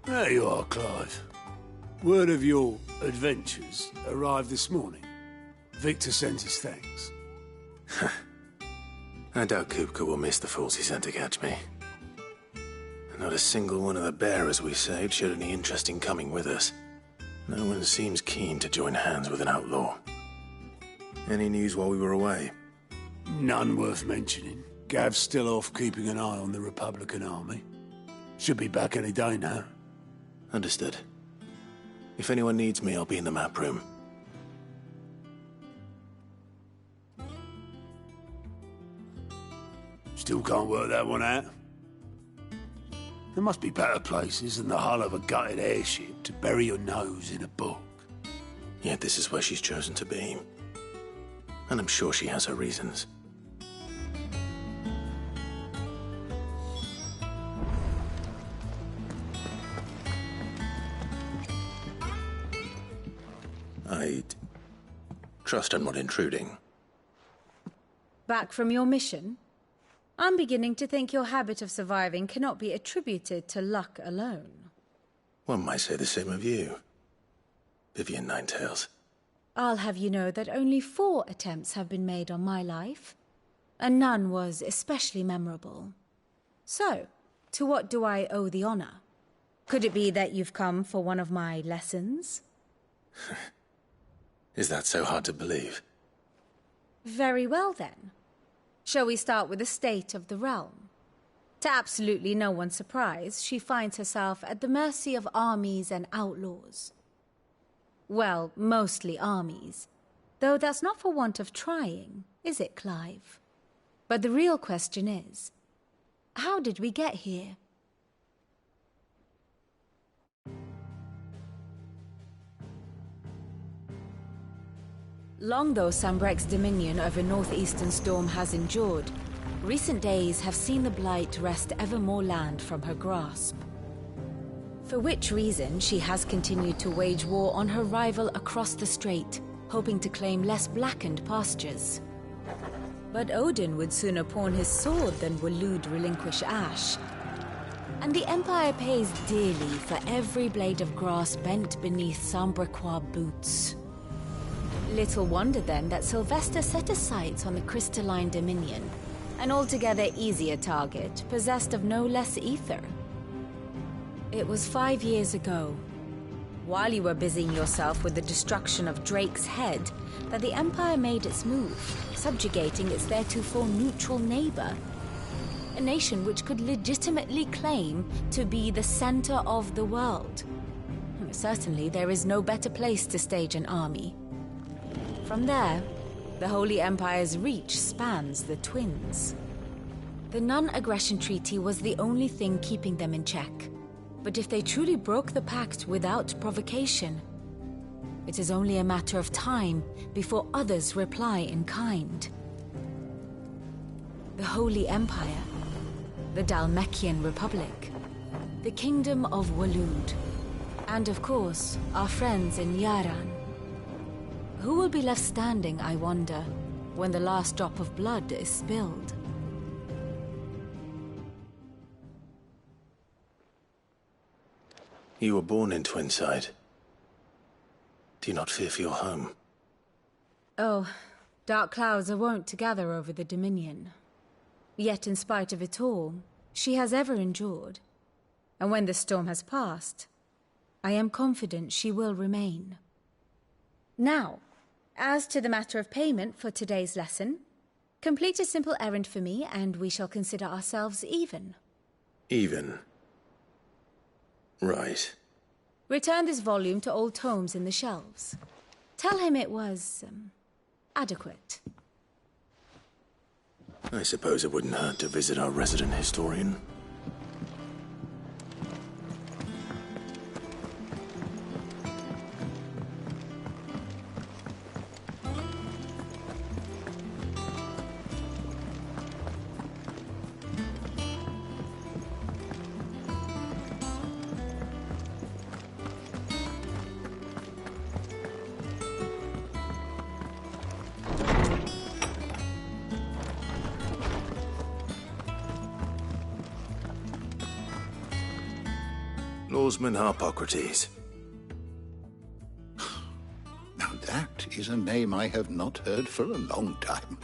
There you are, Clive. Word of your adventures arrived this morning. Victor sent his thanks. I doubt Kupka will miss the fools he sent to catch me. Not a single one of the bearers we saved showed any interest in coming with us. No one seems keen to join hands with an outlaw. Any news while we were away? None worth mentioning. Gav's still off keeping an eye on the Republican army. Should be back any day now. Understood. If anyone needs me, I'll be in the map room. Still can't work that one out. There must be better places than the hull of a gutted airship to bury your nose in a book. Yet this is where she's chosen to be. And I'm sure she has her reasons. I'd trust I'm not intruding. Back from your mission? I'm beginning to think your habit of surviving cannot be attributed to luck alone. One might say the same of you, Vivian Ninetails. I'll have you know that only 4 attempts have been made on my life, and none was especially memorable. So, to what do I owe the honor? Could it be that you've come for one of my lessons? Is that so hard to believe? Very well, then. Shall we start with the state of the realm? To absolutely no one's surprise, she finds herself at the mercy of armies and outlaws. Well, mostly armies. Though that's not for want of trying, is it, Clive? But the real question is, how did we get here? Long though Sambrek's dominion over northeastern Storm has endured, recent days have seen the Blight wrest ever more land from her grasp. For which reason she has continued to wage war on her rival across the strait, hoping to claim less blackened pastures. But Odin would sooner pawn his sword than Waloed relinquish Ash. And the Empire pays dearly for every blade of grass bent beneath Sambrequois boots. Little wonder then that Sylvester set his sights on the crystalline dominion, an altogether easier target, possessed of no less ether. It was 5 years ago, while you were busying yourself with the destruction of Drake's head, that the Empire made its move, subjugating its theretofore neutral neighbor. A nation which could legitimately claim to be the center of the world. Certainly there is no better place to stage an army. From there, the Holy Empire's reach spans the Twins. The non-aggression treaty was the only thing keeping them in check. But if they truly broke the pact without provocation, it is only a matter of time before others reply in kind. The Holy Empire, the Dhalmekian Republic, the Kingdom of Waloed, and of course, our friends in Yaran. Who will be left standing, I wonder, when the last drop of blood is spilled? You were born in Twinside. Do you not fear for your home? Oh, dark clouds are wont to gather over the Dominion. Yet in spite of it all, she has ever endured. And when the storm has passed, I am confident she will remain. Now, As to the matter of payment for today's lesson, complete a simple errand for me and we shall consider ourselves even. Even? Right. Return this volume to old tomes in the shelves. Tell him it was, adequate. I suppose it wouldn't hurt to visit our resident historian. Lawsman Harpocrates. Now that is a name I have not heard for a long time.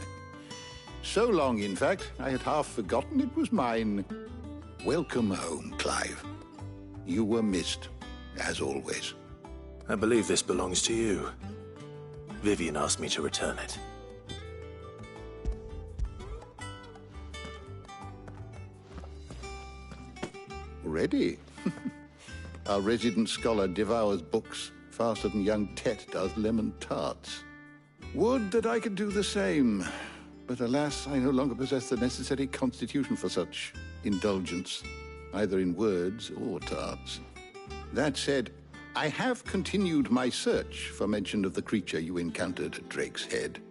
So long, in fact, I had half forgotten it was mine. Welcome home, Clive. You were missed, as always. I believe this belongs to you. Vivian asked me to return it. Ready? Our resident scholar devours books faster than young Tet does lemon tarts. Would that I could do the same. But alas, I no longer possess the necessary constitution for such indulgence, either in words or tarts. That said, I have continued my search for mention of the creature you encountered at Drake's Head.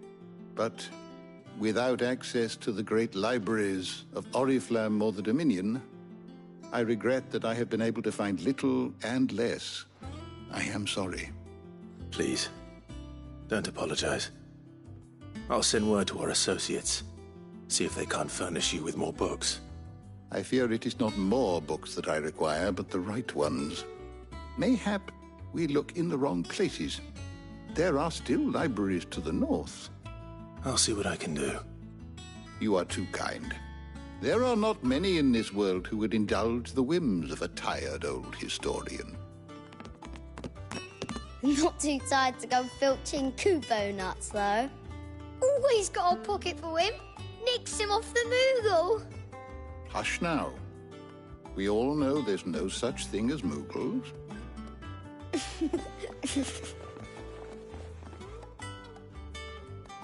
But without access to the great libraries of Oriflamme or the Dominion, I regret that I have been able to find little and less. I am sorry. Please, don't apologize. I'll send word to our associates. See if they can't furnish you with more books. I fear it is not more books that I require, but the right ones. Mayhap we look in the wrong places. There are still libraries to the north. I'll see what I can do. You are too kind. There are not many in this world who would indulge the whims of a tired old historian. Not too tired to go filching Kubo nuts, though. Always got a pocket for him. Nicks him off the Moogle. Hush now. We all know there's no such thing as Moogles.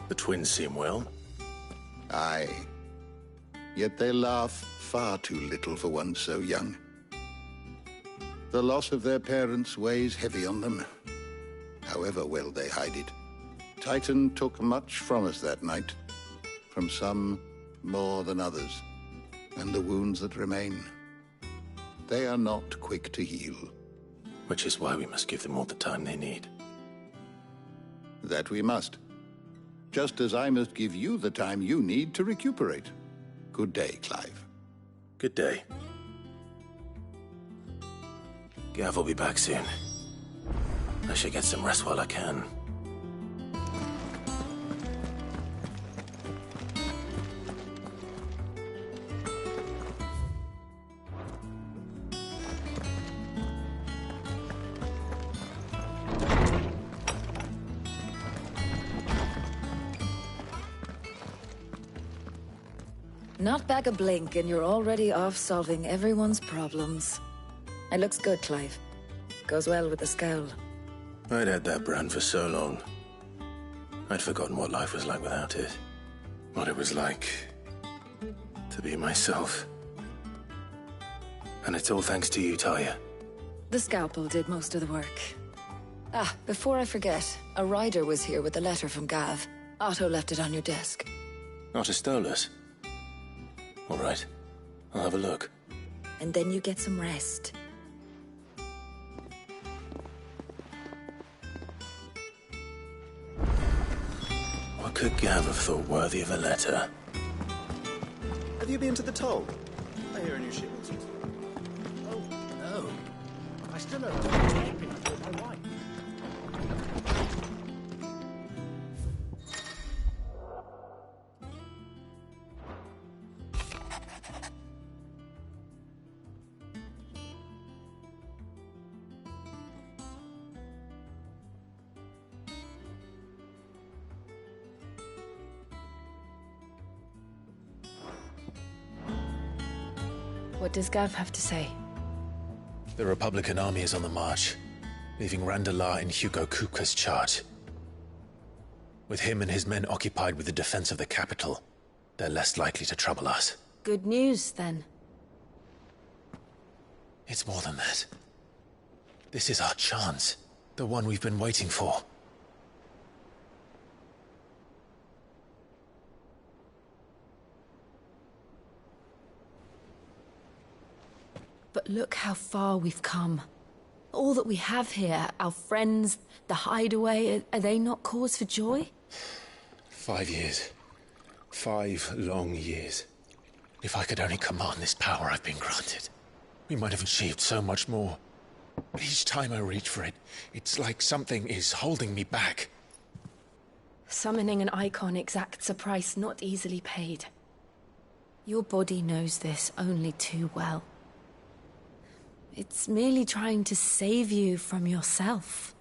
The twins seem well. Aye. Yet they laugh far too little for one so young. The loss of their parents weighs heavy on them, however well they hide it. Titan took much from us that night, from some more than others, and the wounds that remain, they are not quick to heal. Which is why we must give them all the time they need. That we must. Just as I must give you the time you need to recuperate. Good day, Clive. Good day. Gav will be back soon. I should get some rest while I can. Not back a blink and you're already off solving everyone's problems. It looks good, Clive. Goes well with the scowl. I'd had that brand for so long. I'd forgotten what life was like without it. What it was like to be myself. And it's all thanks to you, Talia. The scalpel did most of the work. Ah, before I forget, a rider was here with a letter from Gav. Otto left it on your desk. Otto stole us. All right, I'll have a look. And then you get some rest. What could Gav have thought worthy of a letter? Have you been to the toll? I hear a new shipment. Oh, no. I still owe everything for my wife. What does Gav have to say? The Republican army is on the march, leaving Randalar in Hugo Kupka's charge. With him and his men occupied with the defense of the capital, they're less likely to trouble us. Good news, then. It's more than that. This is our chance. The one we've been waiting for. But look how far we've come. All that we have here, our friends, the hideaway, are they not cause for joy? 5 years. 5 long years. If I could only command this power I've been granted, we might have achieved so much more. But each time I reach for it, it's like something is holding me back. Summoning an icon exacts a price not easily paid. Your body knows this only too well. It's merely trying to save you from yourself.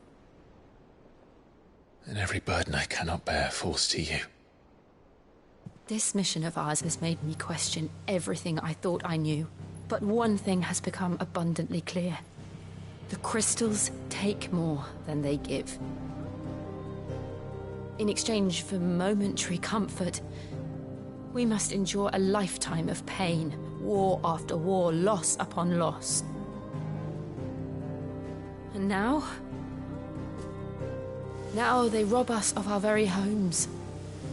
And every burden I cannot bear falls to you. This mission of ours has made me question everything I thought I knew. But one thing has become abundantly clear. The crystals take more than they give. In exchange for momentary comfort, we must endure a lifetime of pain, war after war, loss upon loss. And now they rob us of our very homes,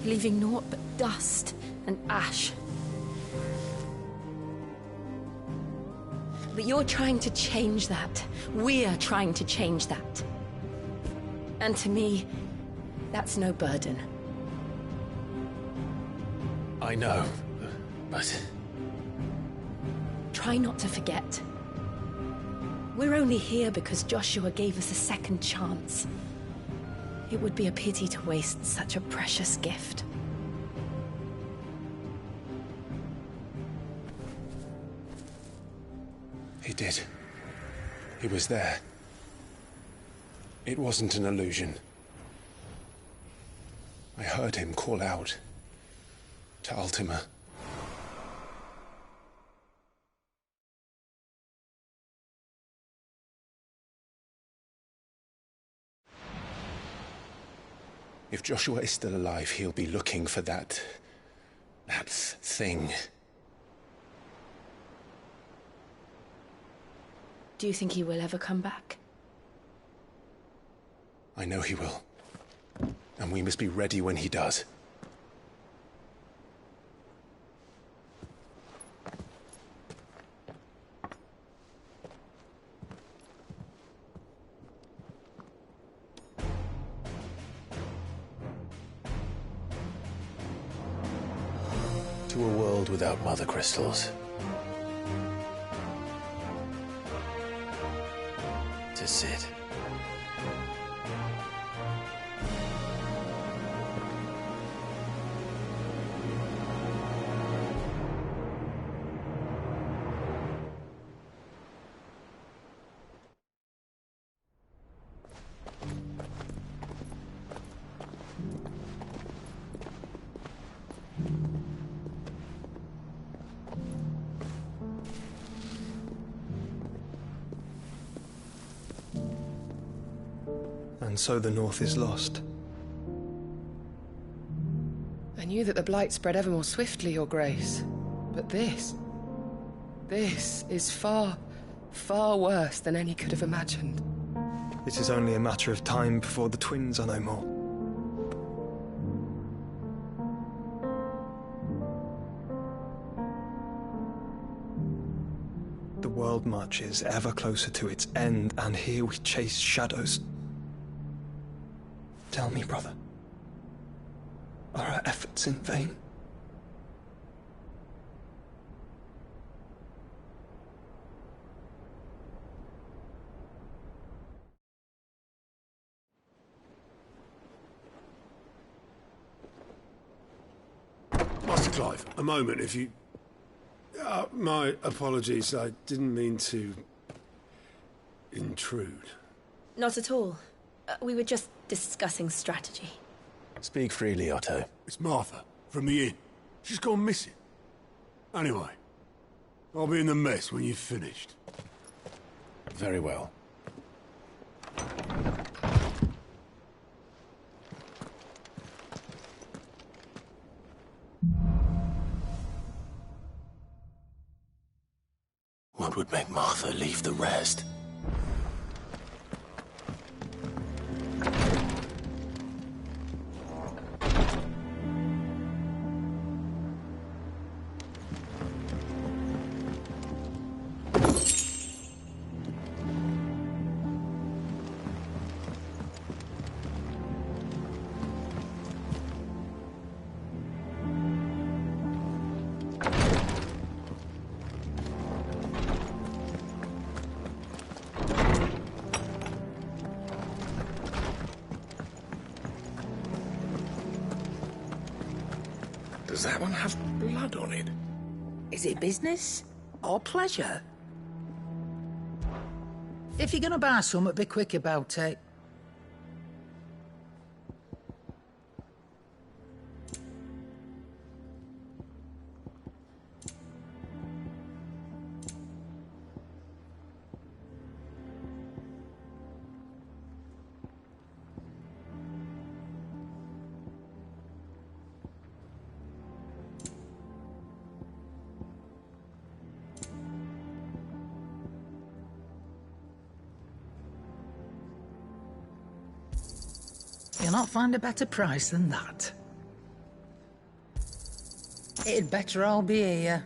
leaving naught but dust and ash. But you're trying to change that. We're trying to change that. And to me, that's no burden. I know, but... Try not to forget. We're only here because Joshua gave us a second chance. It would be a pity to waste such a precious gift. He did. He was there. It wasn't an illusion. I heard him call out to Ultima. If Joshua is still alive, he'll be looking for that thing. Do you think he will ever come back? I know he will. And we must be ready when he does. To a world without mother crystals. To Sid. And so the North is lost. I knew that the Blight spread ever more swiftly, Your Grace. But this is far, far worse than any could have imagined. It is only a matter of time before the twins are no more. The world marches ever closer to its end, and here we chase shadows. Tell me, brother, are our efforts in vain? Master Clive, a moment, if you... my apologies, I didn't mean to... intrude. Not at all. We were just discussing strategy. Speak freely, Otto. It's Martha, from the inn. She's gone missing. Anyway, I'll be in the mess when you've finished. Very well. What would make Martha leave the rest? Does that one have blood on it? Is it business or pleasure? If you're gonna buy something, be quick about it. You'll not find a better price than that. It'd better all be here.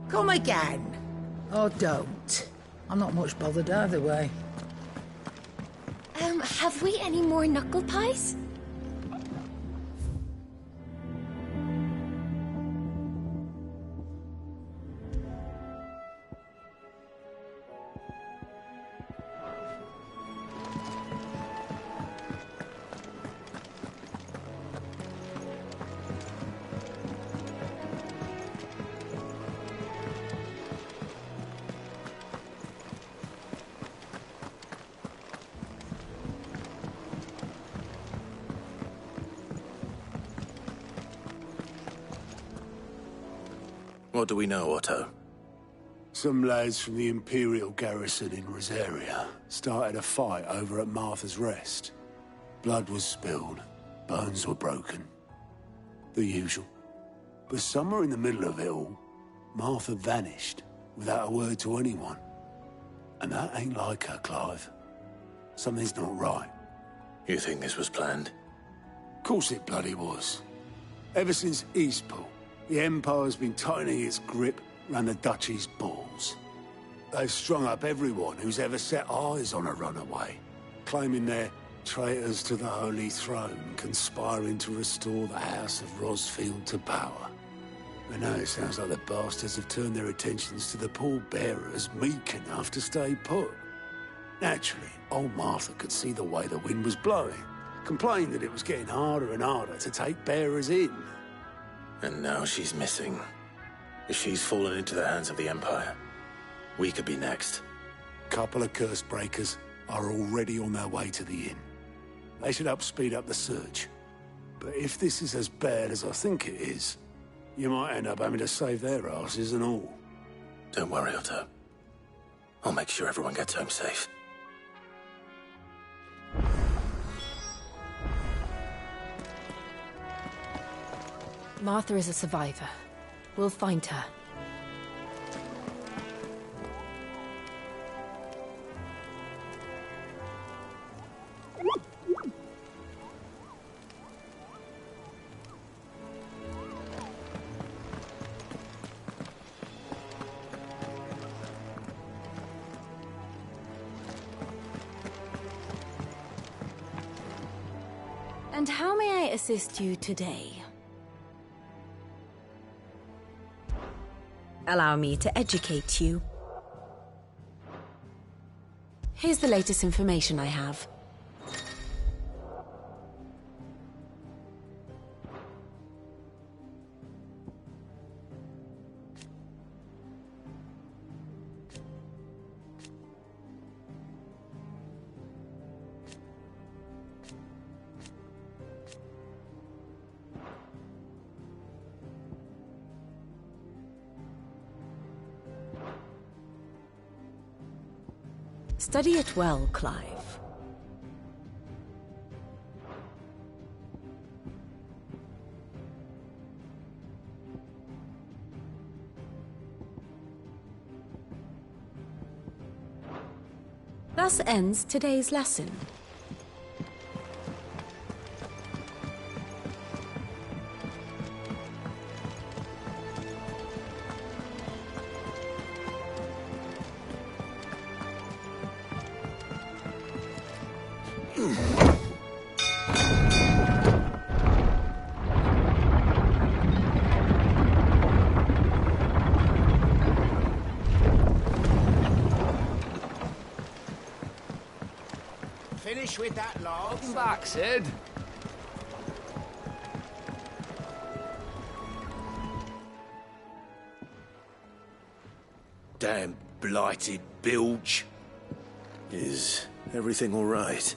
Come again. Or don't. I'm not much bothered either way. Have we any more knuckle pies? What do we know, Otto? Some lads from the Imperial garrison in Rosaria started a fight over at Martha's Rest. Blood was spilled, bones were broken. The usual. But somewhere in the middle of it all, Martha vanished without a word to anyone. And that ain't like her, Clive. Something's not right. You think this was planned? Of course it bloody was. Ever since Eastpool, the Empire's been tightening its grip round the Duchy's balls. They've strung up everyone who's ever set eyes on a runaway, claiming they're traitors to the Holy Throne, conspiring to restore the House of Rosfield to power. And now it sounds like the bastards have turned their attentions to the pallbearers meek enough to stay put. Naturally, old Martha could see the way the wind was blowing, complained that it was getting harder and harder to take bearers in. And now she's missing. If she's fallen into the hands of the Empire, we could be next. Couple of curse breakers are already on their way to the inn. They should help speed up the search. But if this is as bad as I think it is, you might end up having to save their asses and all. Don't worry, Otto. I'll make sure everyone gets home safe. Martha is a survivor. We'll find her. And how may I assist you today? Allow me to educate you. Here's the latest information I have. Study it well, Clive. Thus ends today's lesson. Finish with that log. Welcome back, Sid. Damn blighted bilge. Is everything all right?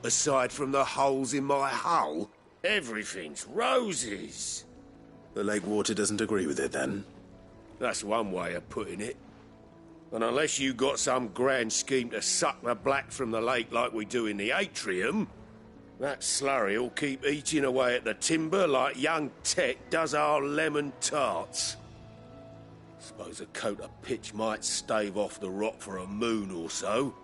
Aside from the holes in my hull, everything's roses. The lake water doesn't agree with it, then? That's one way of putting it. And unless you got some grand scheme to suck the black from the lake like we do in the atrium, that slurry'll keep eating away at the timber like young Tech does our lemon tarts. Suppose a coat of pitch might stave off the rot for a moon or so.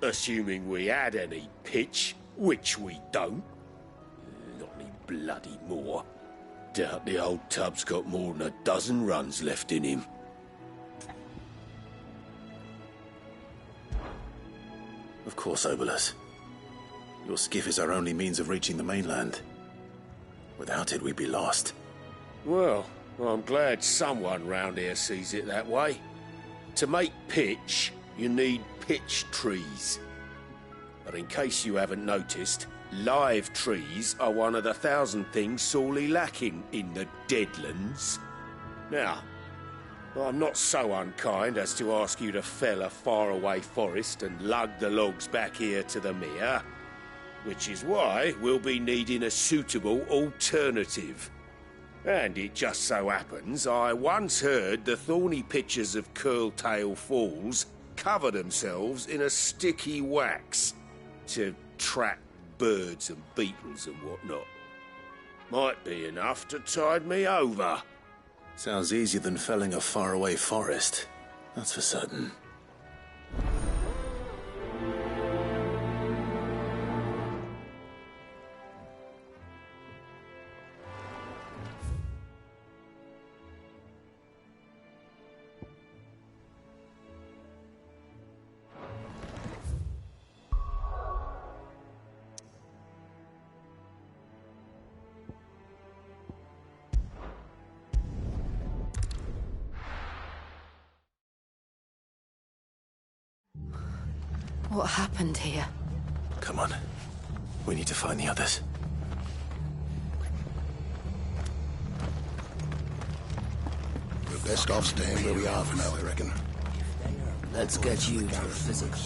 Assuming we had any pitch, which we don't. Not any bloody more. Doubt the old tub's got more than a dozen runs left in him. Of course, Obolus. Your skiff is our only means of reaching the mainland. Without it, we'd be lost. Well, I'm glad someone round here sees it that way. To make pitch, you need pitch trees. But in case you haven't noticed, live trees are one of the 1,000 things sorely lacking in the Deadlands. Now, I'm not so unkind as to ask you to fell a faraway forest and lug the logs back here to the mere, which is why we'll be needing a suitable alternative. And it just so happens I once heard the thorny pitchers of Curltail Falls cover themselves in a sticky wax to trap birds and beetles and whatnot. Might be enough to tide me over. Sounds easier than felling a faraway forest. That's for certain. What happened here? Come on. We need to find the others. We're best off staying where we are for now, I reckon. Let's get you to a physical.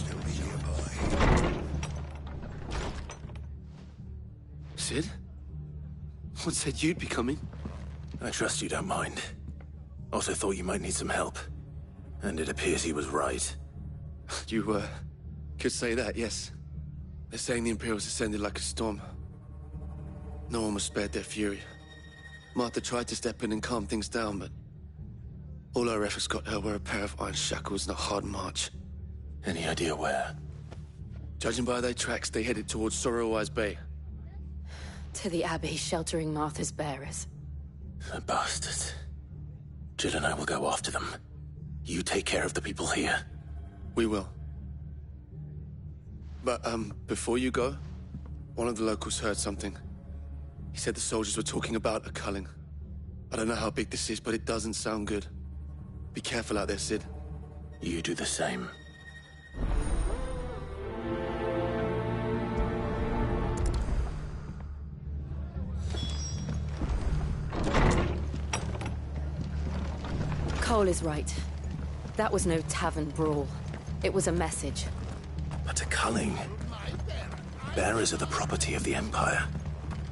Sid? What said you'd be coming? I trust you don't mind. Also thought you might need some help. And it appears he was right. You, could say that, yes. They're saying the Imperials ascended like a storm. No one was spared their fury. Martha tried to step in and calm things down, but all our efforts got her were a pair of iron shackles and a hard march. Any idea where? Judging by their tracks, they headed towards Sorrowwise Bay. To the Abbey sheltering Martha's bearers. The bastards. Jill and I will go after them. You take care of the people here. We will. But, before you go, one of the locals heard something. He said the soldiers were talking about a culling. I don't know how big this is, but it doesn't sound good. Be careful out there, Sid. You do the same. Cole is right. That was no tavern brawl. It was a message. But a culling. Bearers are the property of the Empire.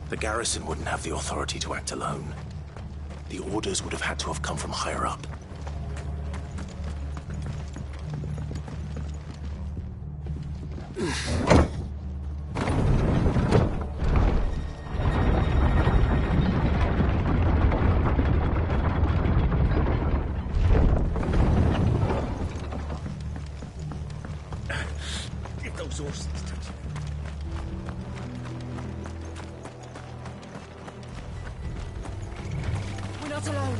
The garrison wouldn't have the authority to act alone. The orders would have had to have come from higher up. If those horses touch you. We're not alone.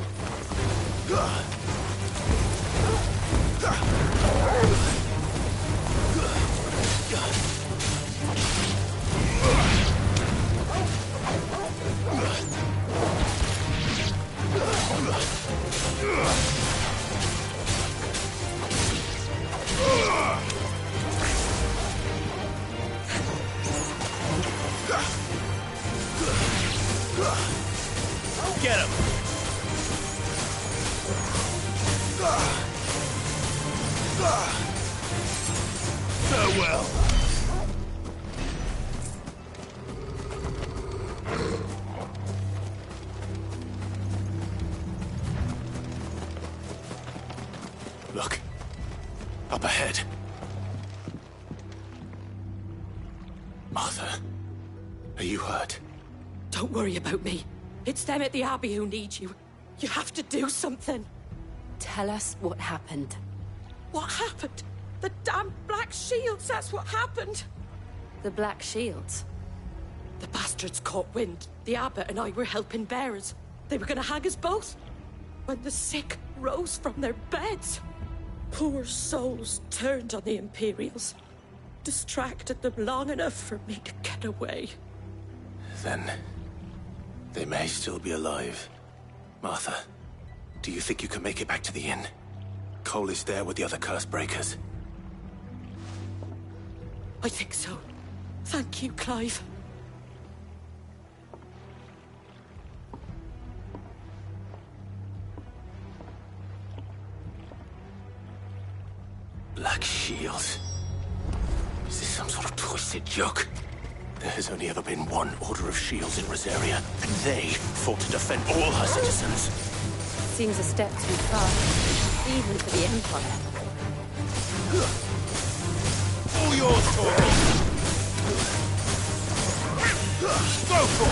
Get him! Farewell. Look. Up ahead. Martha, are you hurt? Don't worry about me. It's them at the Abbey who need you. You have to do something. Tell us what happened. What happened? The damn Black Shields, that's what happened. The Black Shields? The bastards caught wind. The abbot and I were helping bearers. They were gonna hang us both. When the sick rose from their beds, poor souls turned on the Imperials. Distracted them long enough for me to get away. Then they may still be alive. Martha, do you think you can make it back to the inn? Cole is there with the other curse breakers. I think so. Thank you, Clive. Black Shields. Is this some sort of twisted joke? There has only ever been one Order of Shields in Rosaria, and they fought to defend all her citizens. Seems a step too far, even for the Empire. All yours, Torvald. Go for it.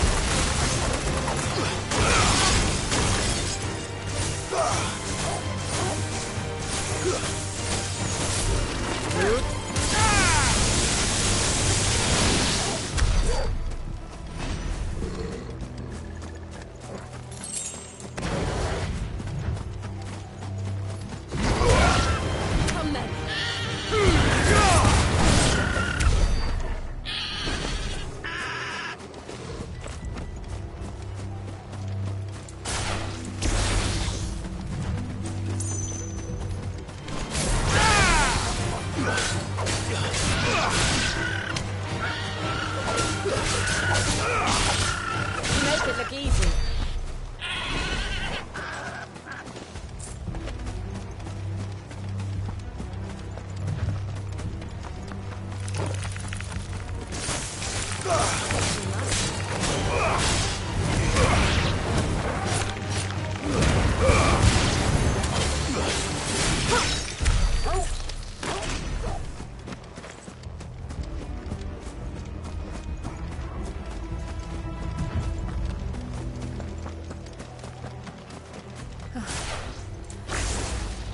Come then. You make it look easy.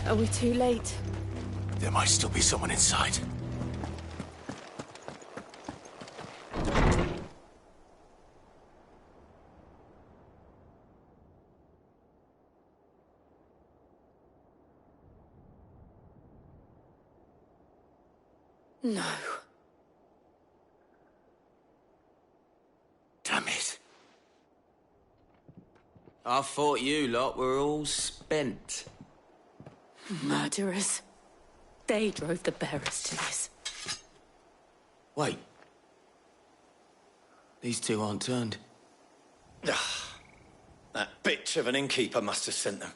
Are we too late? There might still be someone inside. No. Damn it. I thought you lot were all spent. Murderers. They drove the bearers to this. Wait. These two aren't turned. That bitch of an innkeeper must have sent them.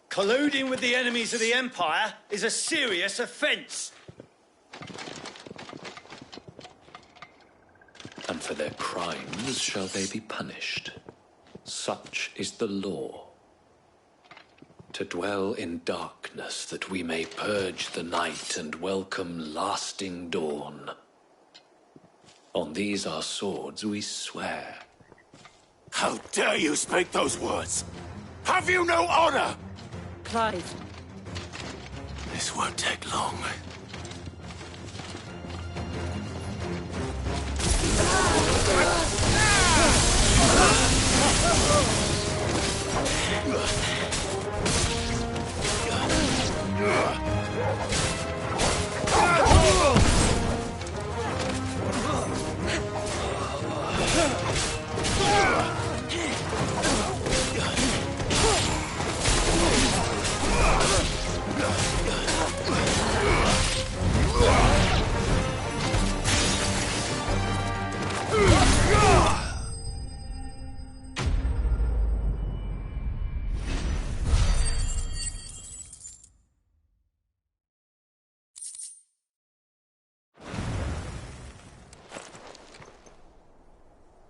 Colluding with the enemies of the Empire is a serious offence. And for their crimes shall they be punished. Such is the law. to dwell in darkness, that we may purge the night and welcome lasting dawn. On these our swords we swear. How dare you speak those words? Have you no honor? Clive. This won't take long.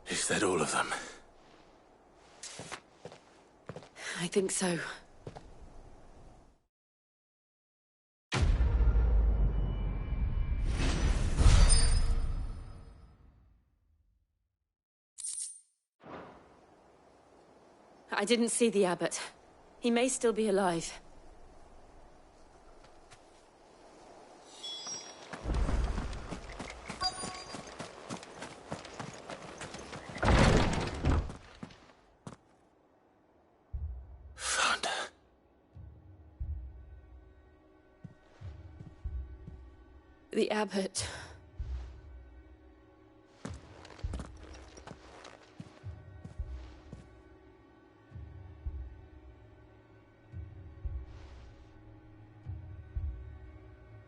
Is that all of them? I think so. I didn't see the abbot. He may still be alive. Found her. The abbot.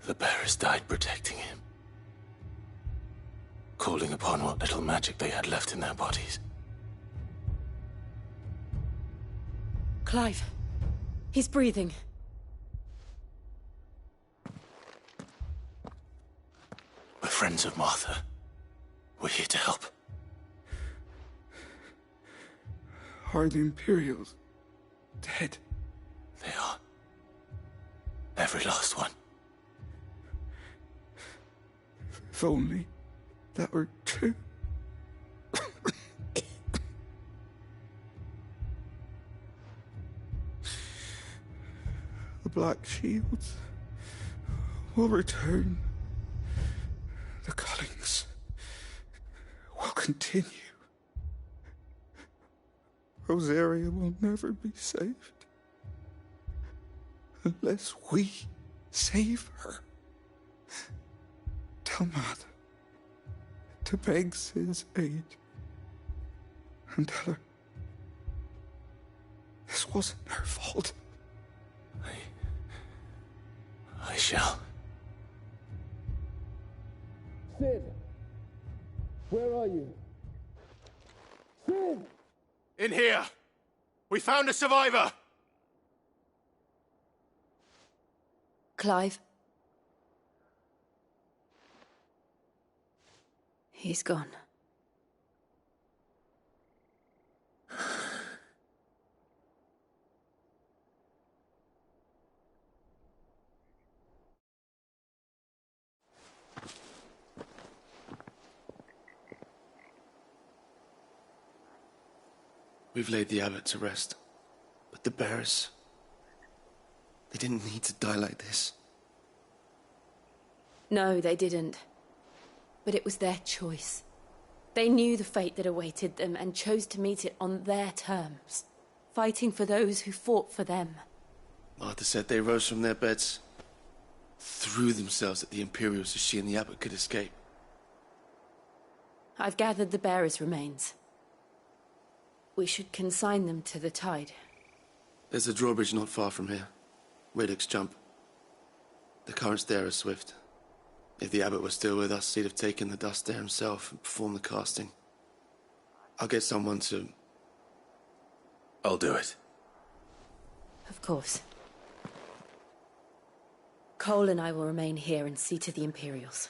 The bearers died protecting him. Calling upon what little magic they had left in their bodies. Clive. He's breathing. We're friends of Martha. We're here to help. Are the Imperials dead? They are. Every last one. If only that were true. The Black Shields will return. The cullings will continue. Rosaria will never be saved unless we save her. Tell Matt to beg Sid's aid and tell her this wasn't her fault. I shall. Sid, where are you? Sid! In here! We found a survivor! Clive. He's gone. We've laid the abbot to rest. But the bearers... they didn't need to die like this. No, they didn't. But it was their choice. They knew the fate that awaited them and chose to meet it on their terms, fighting for those who fought for them. Martha said they rose from their beds, threw themselves at the Imperials so she and the abbot could escape. I've gathered the bearers' remains. We should consign them to the tide. There's a drawbridge not far from here. Radix Jump. The currents there are swift. If the abbot was still with us, he'd have taken the dust there himself and performed the casting. I'll get someone to... I'll do it. Of course. Cole and I will remain here and see to the Imperials.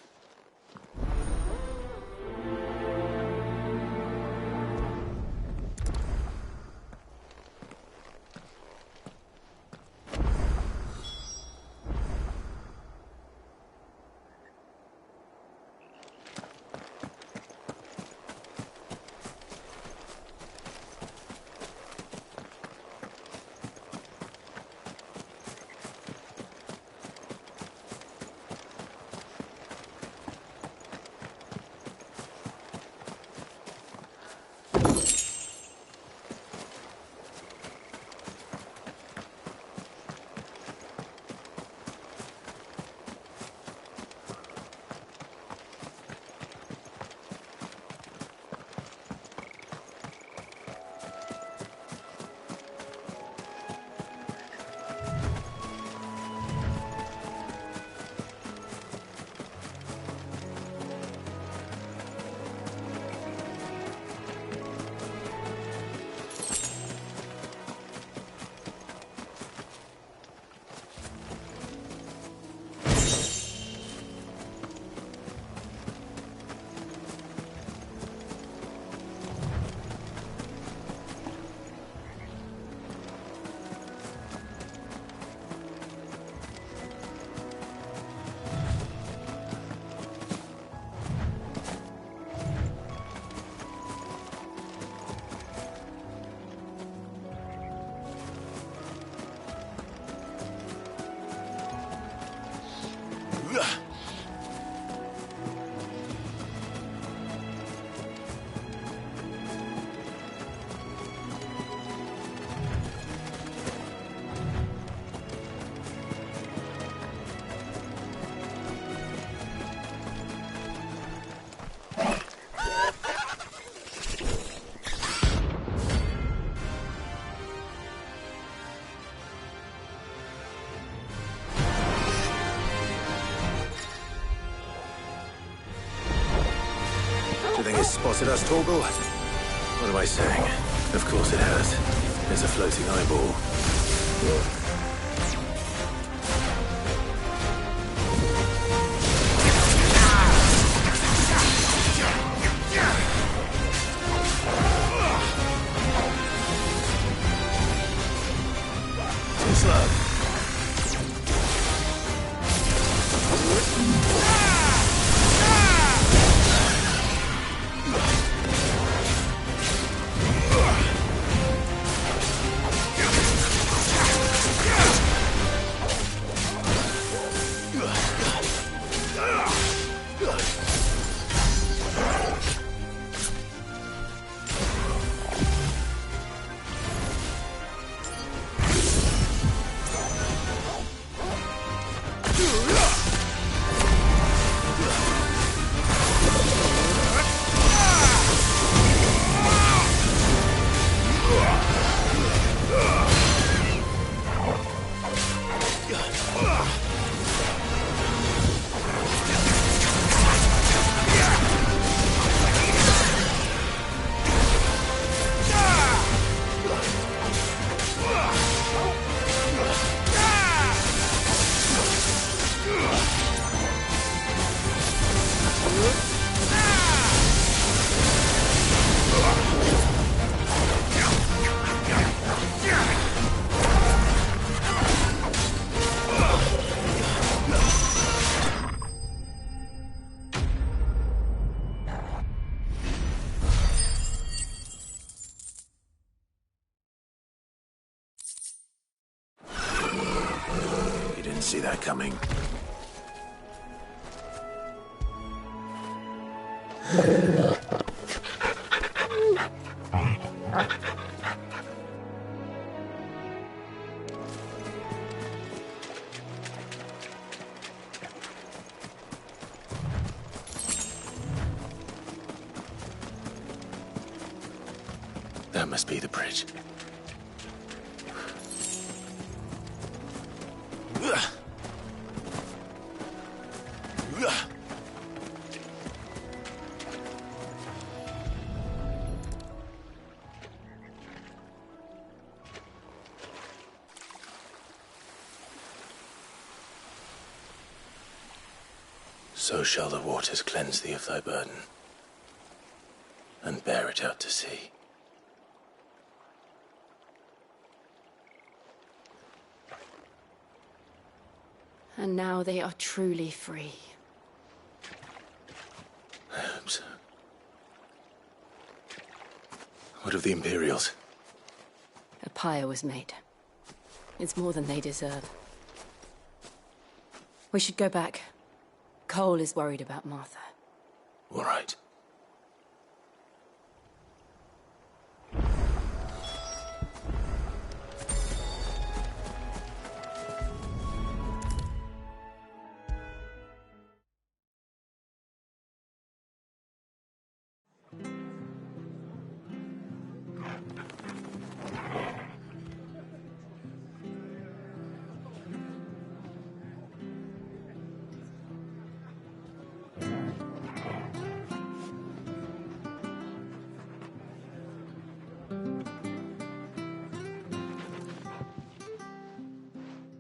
this spotted us, Torgal? What am I saying? Of course it has. There's a floating eyeball. Too slow. See that coming. That must be the bridge. So shall the waters cleanse thee of thy burden, and bear it out to sea. And now they are truly free. I hope so. What of the Imperials? A pyre was made. It's more than they deserve. We should go back. Cole is worried about Martha. All right.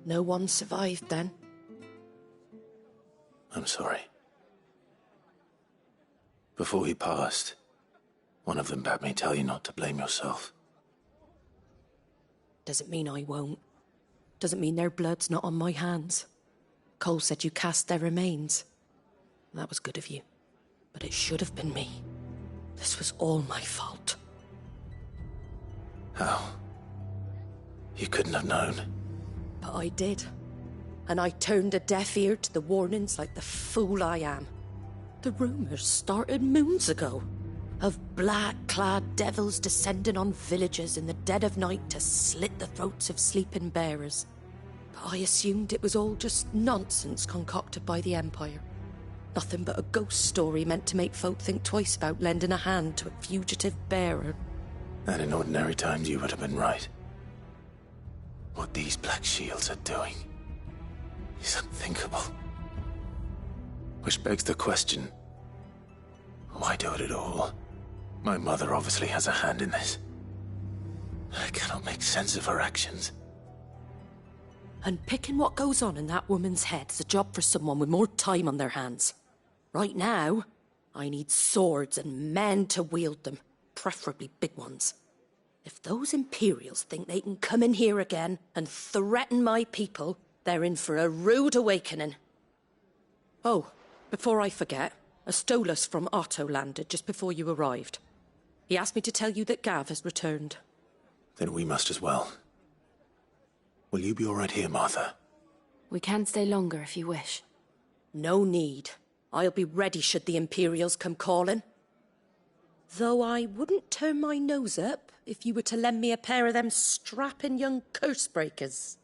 No one survived then? I'm sorry. Before he passed, one of them bade me tell you not to blame yourself. Doesn't mean I won't. Doesn't mean their blood's not on my hands. Cole said you cast their remains. That was good of you. But it should have been me. This was all my fault. How? You couldn't have known. But I did. And I turned a deaf ear to the warnings like the fool I am. The rumours started moons ago. Of black-clad devils descending on villages in the dead of night to slit the throats of sleeping bearers. But I assumed it was all just nonsense concocted by the Empire. Nothing but a ghost story meant to make folk think twice about lending a hand to a fugitive bearer. And in ordinary times you would have been right. What these Black Shields are doing is unthinkable. Which begs the question, Why do it at all? My mother obviously has a hand in this. I cannot make sense of her actions. Unpicking what goes on in that woman's head is a job for someone with more time on their hands. Right now, I need swords and men to wield them, preferably big ones. If those Imperials think they can come in here again and threaten my people, they're in for a rude awakening. Oh, before I forget, a Stolas from Otto landed just before you arrived. He asked me to tell you that Gav has returned. Then we must as well. Will you be all right here, Martha? We can stay longer if you wish. No need. I'll be ready should the Imperials come calling. Though I wouldn't turn my nose up if you were to lend me a pair of them strapping young curse-breakers.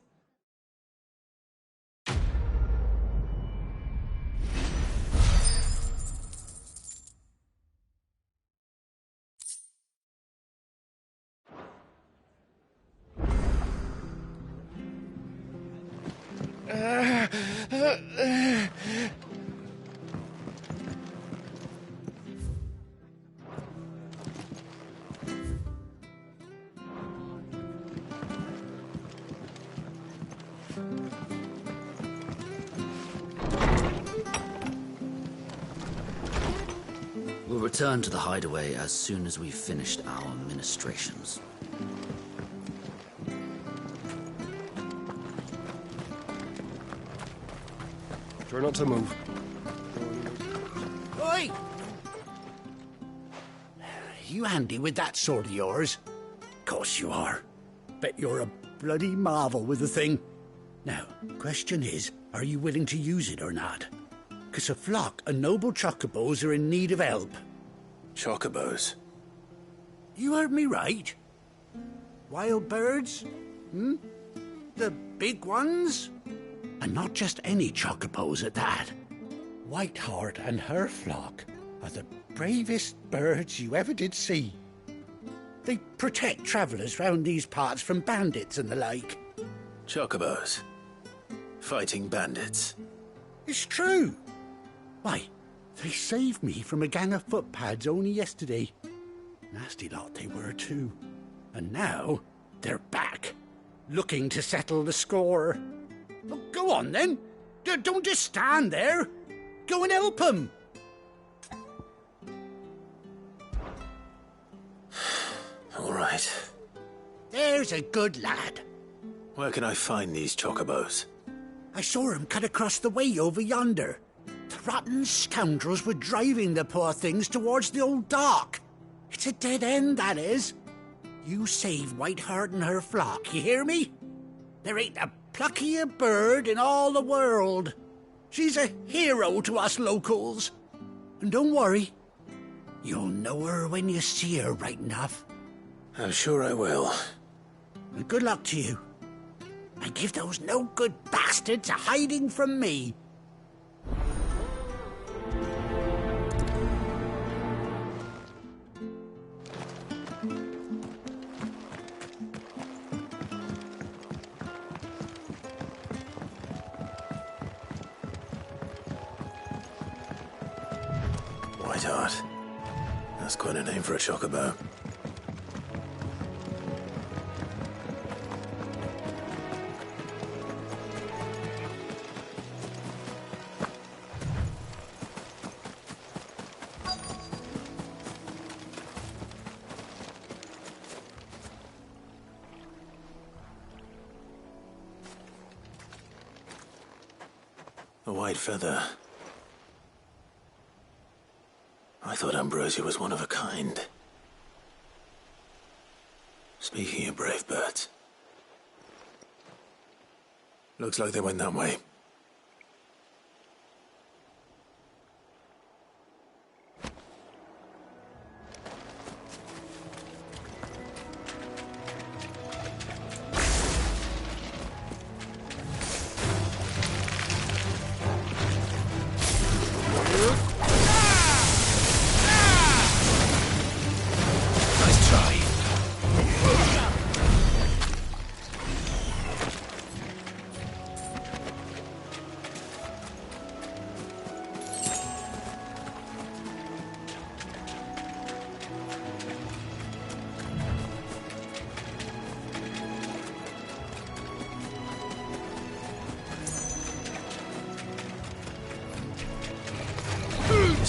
We'll return to the hideaway as soon as we've finished our ministrations. Try not to move. Oi! You handy with that sword of yours? Course you are. Bet you're a bloody marvel with the thing. Now, question is, are you willing to use it or not? 'Cause a flock of noble chocobos are in need of help. Chocobos? You heard me right. Wild birds? The big ones? And not just any chocobos at that. Whiteheart and her flock are the bravest birds you ever did see. They protect travellers round these parts from bandits and the like. Chocobos? Fighting bandits? It's true. Why, they saved me from a gang of footpads only yesterday. Nasty lot they were too. And now they're back, looking to settle the score. Oh, go on then. Don't just stand there. Go and help them. All right. There's a good lad. Where can I find these chocobos? I saw him cut across the way over yonder. The rotten scoundrels were driving the poor things towards the old dock. It's a dead end, that is. You save Whiteheart and her flock, you hear me? There ain't a pluckier bird in all the world. She's a hero to us locals. And don't worry, you'll know her when you see her right enough. I'm sure I will. And good luck to you. And give those no-good bastards a hiding from me. Whiteheart. That's quite a name for a chocobo. A white feather. I thought Ambrosia was one of a kind. Speaking of brave birds. Looks like they went that way.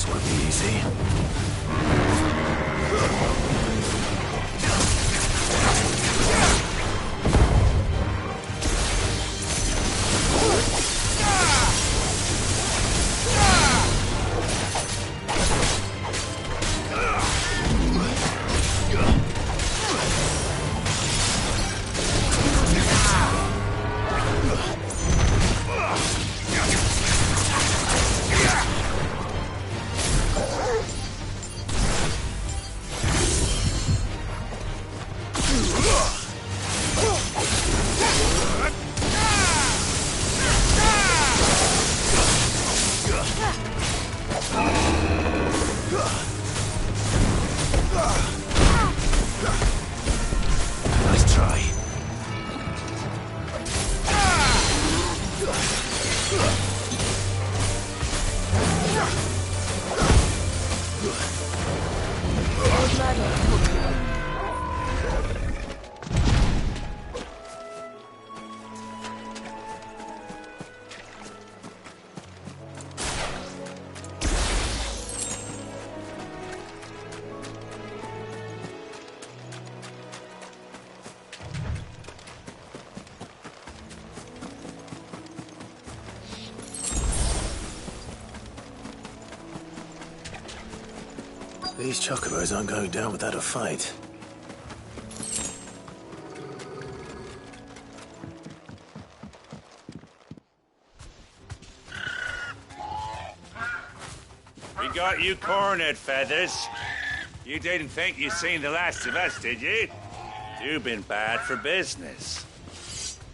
This won't be easy. Nice try. These chocobos aren't going down without a fight. We got you cornered, Feathers. You didn't think you'd seen the last of us, did you? You've been bad for business.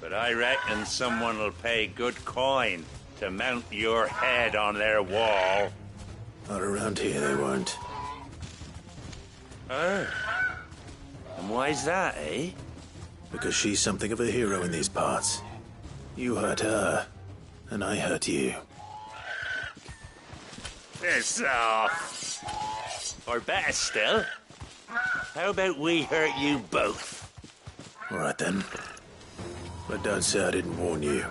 But I reckon someone will pay good coin to mount your head on their wall. Not around here, they won't. Oh. And why's that, eh? Because she's something of a hero in these parts. You hurt her, and I hurt you. Piss off. Or better still, how about we hurt you both? All right then. But don't say I didn't warn you.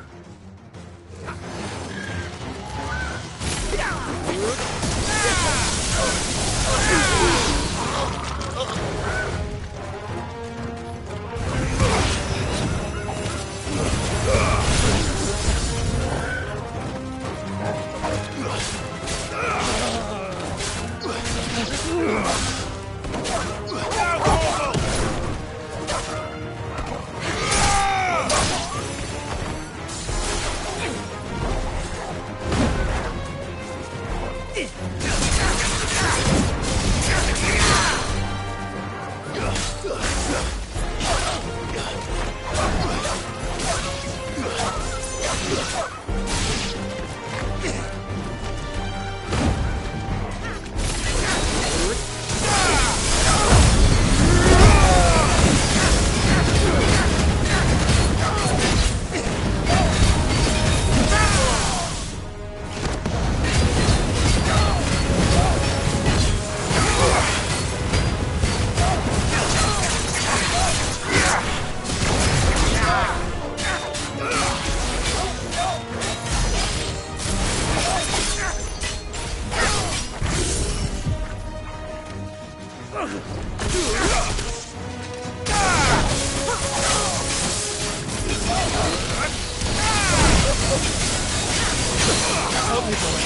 Help me, boy.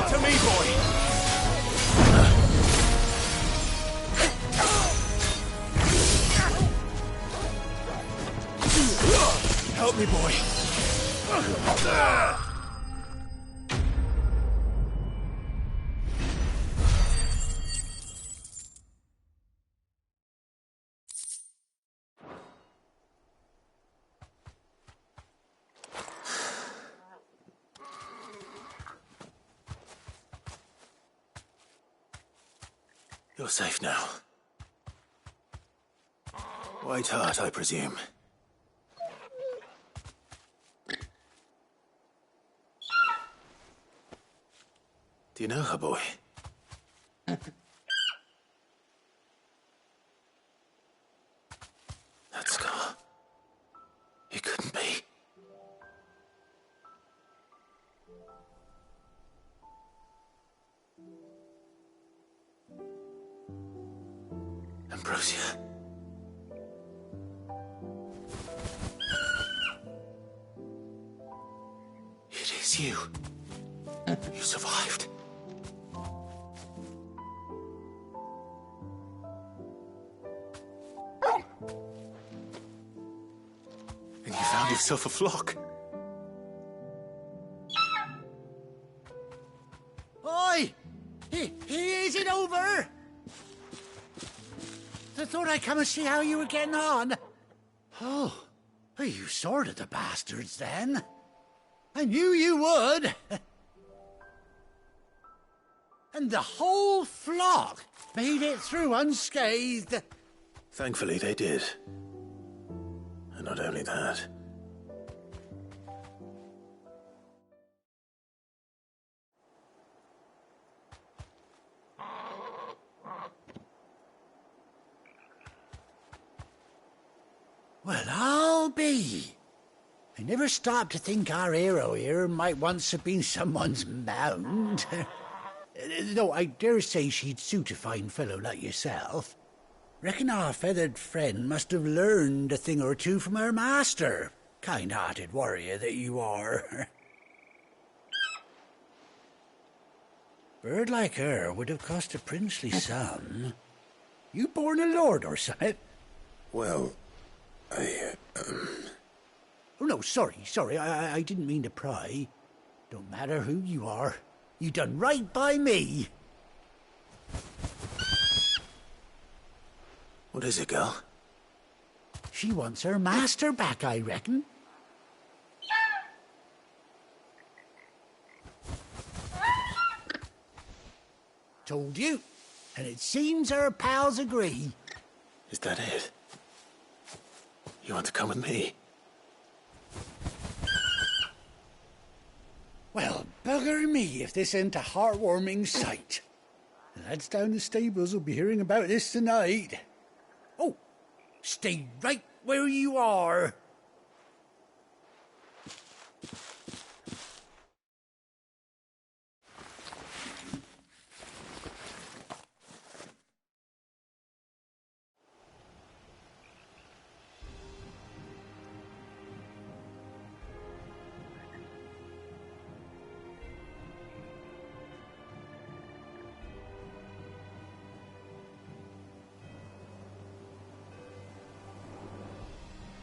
To me, boy. Help me, boy. You're safe now. White Heart, I presume. Do you know her, boy? That scar. It couldn't be. Ambrosia. It is you. You survived. And you found yourself a flock. Oi! Is it over? I thought I'd come and see how you were getting on. Oh, you sorted the bastards then. I knew you would. And the whole flock made it through unscathed. Thankfully, they did. And not only that. Well, I'll be. I never stopped to think our hero here might once have been someone's mound. Though I dare say she'd suit a fine fellow like yourself. Reckon our feathered friend must have learned a thing or two from her master. Kind-hearted warrior that you are. Bird like her would have cost a princely sum. You born a lord or something? Well, Oh, no, sorry. I didn't mean to pry. Don't matter who you are. You done right by me. What is it, girl? She wants her master back, I reckon. Told you. And it seems her pals agree. Is that it? You want to come with me? Well, bugger me if this ain't a heartwarming sight. The lads down the stables will be hearing about this tonight. Oh, stay right where you are.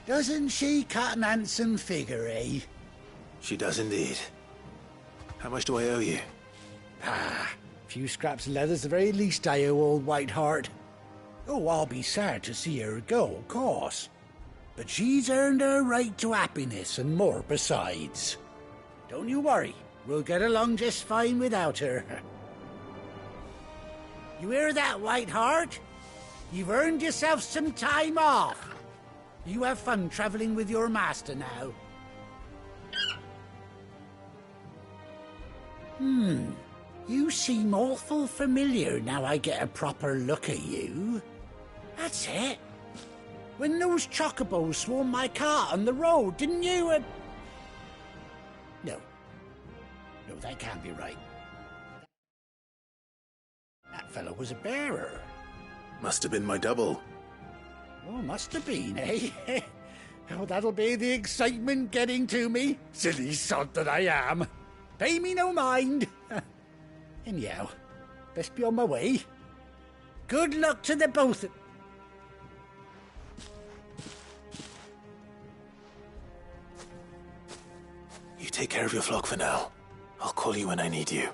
Doesn't she cut an handsome figure, eh? She does indeed. How much do I owe you? A few scraps of leather's the very least I owe old Whiteheart. Oh, I'll be sad to see her go, of course. But she's earned her right to happiness and more besides. Don't you worry, we'll get along just fine without her. You hear that, Whiteheart? You've earned yourself some time off. You have fun traveling with your master now. You seem awful familiar now I get a proper look at you. That's it. When those chocobos swarmed my cart on the road, didn't you? No, that can't be right. That fellow was a bearer. Must have been my double. Oh, must have been, eh? Oh, that'll be the excitement getting to me. Silly sod that I am. Pay me no mind. Anyhow, best be on my way. Good luck to the both of... You take care of your flock for now. I'll call you when I need you.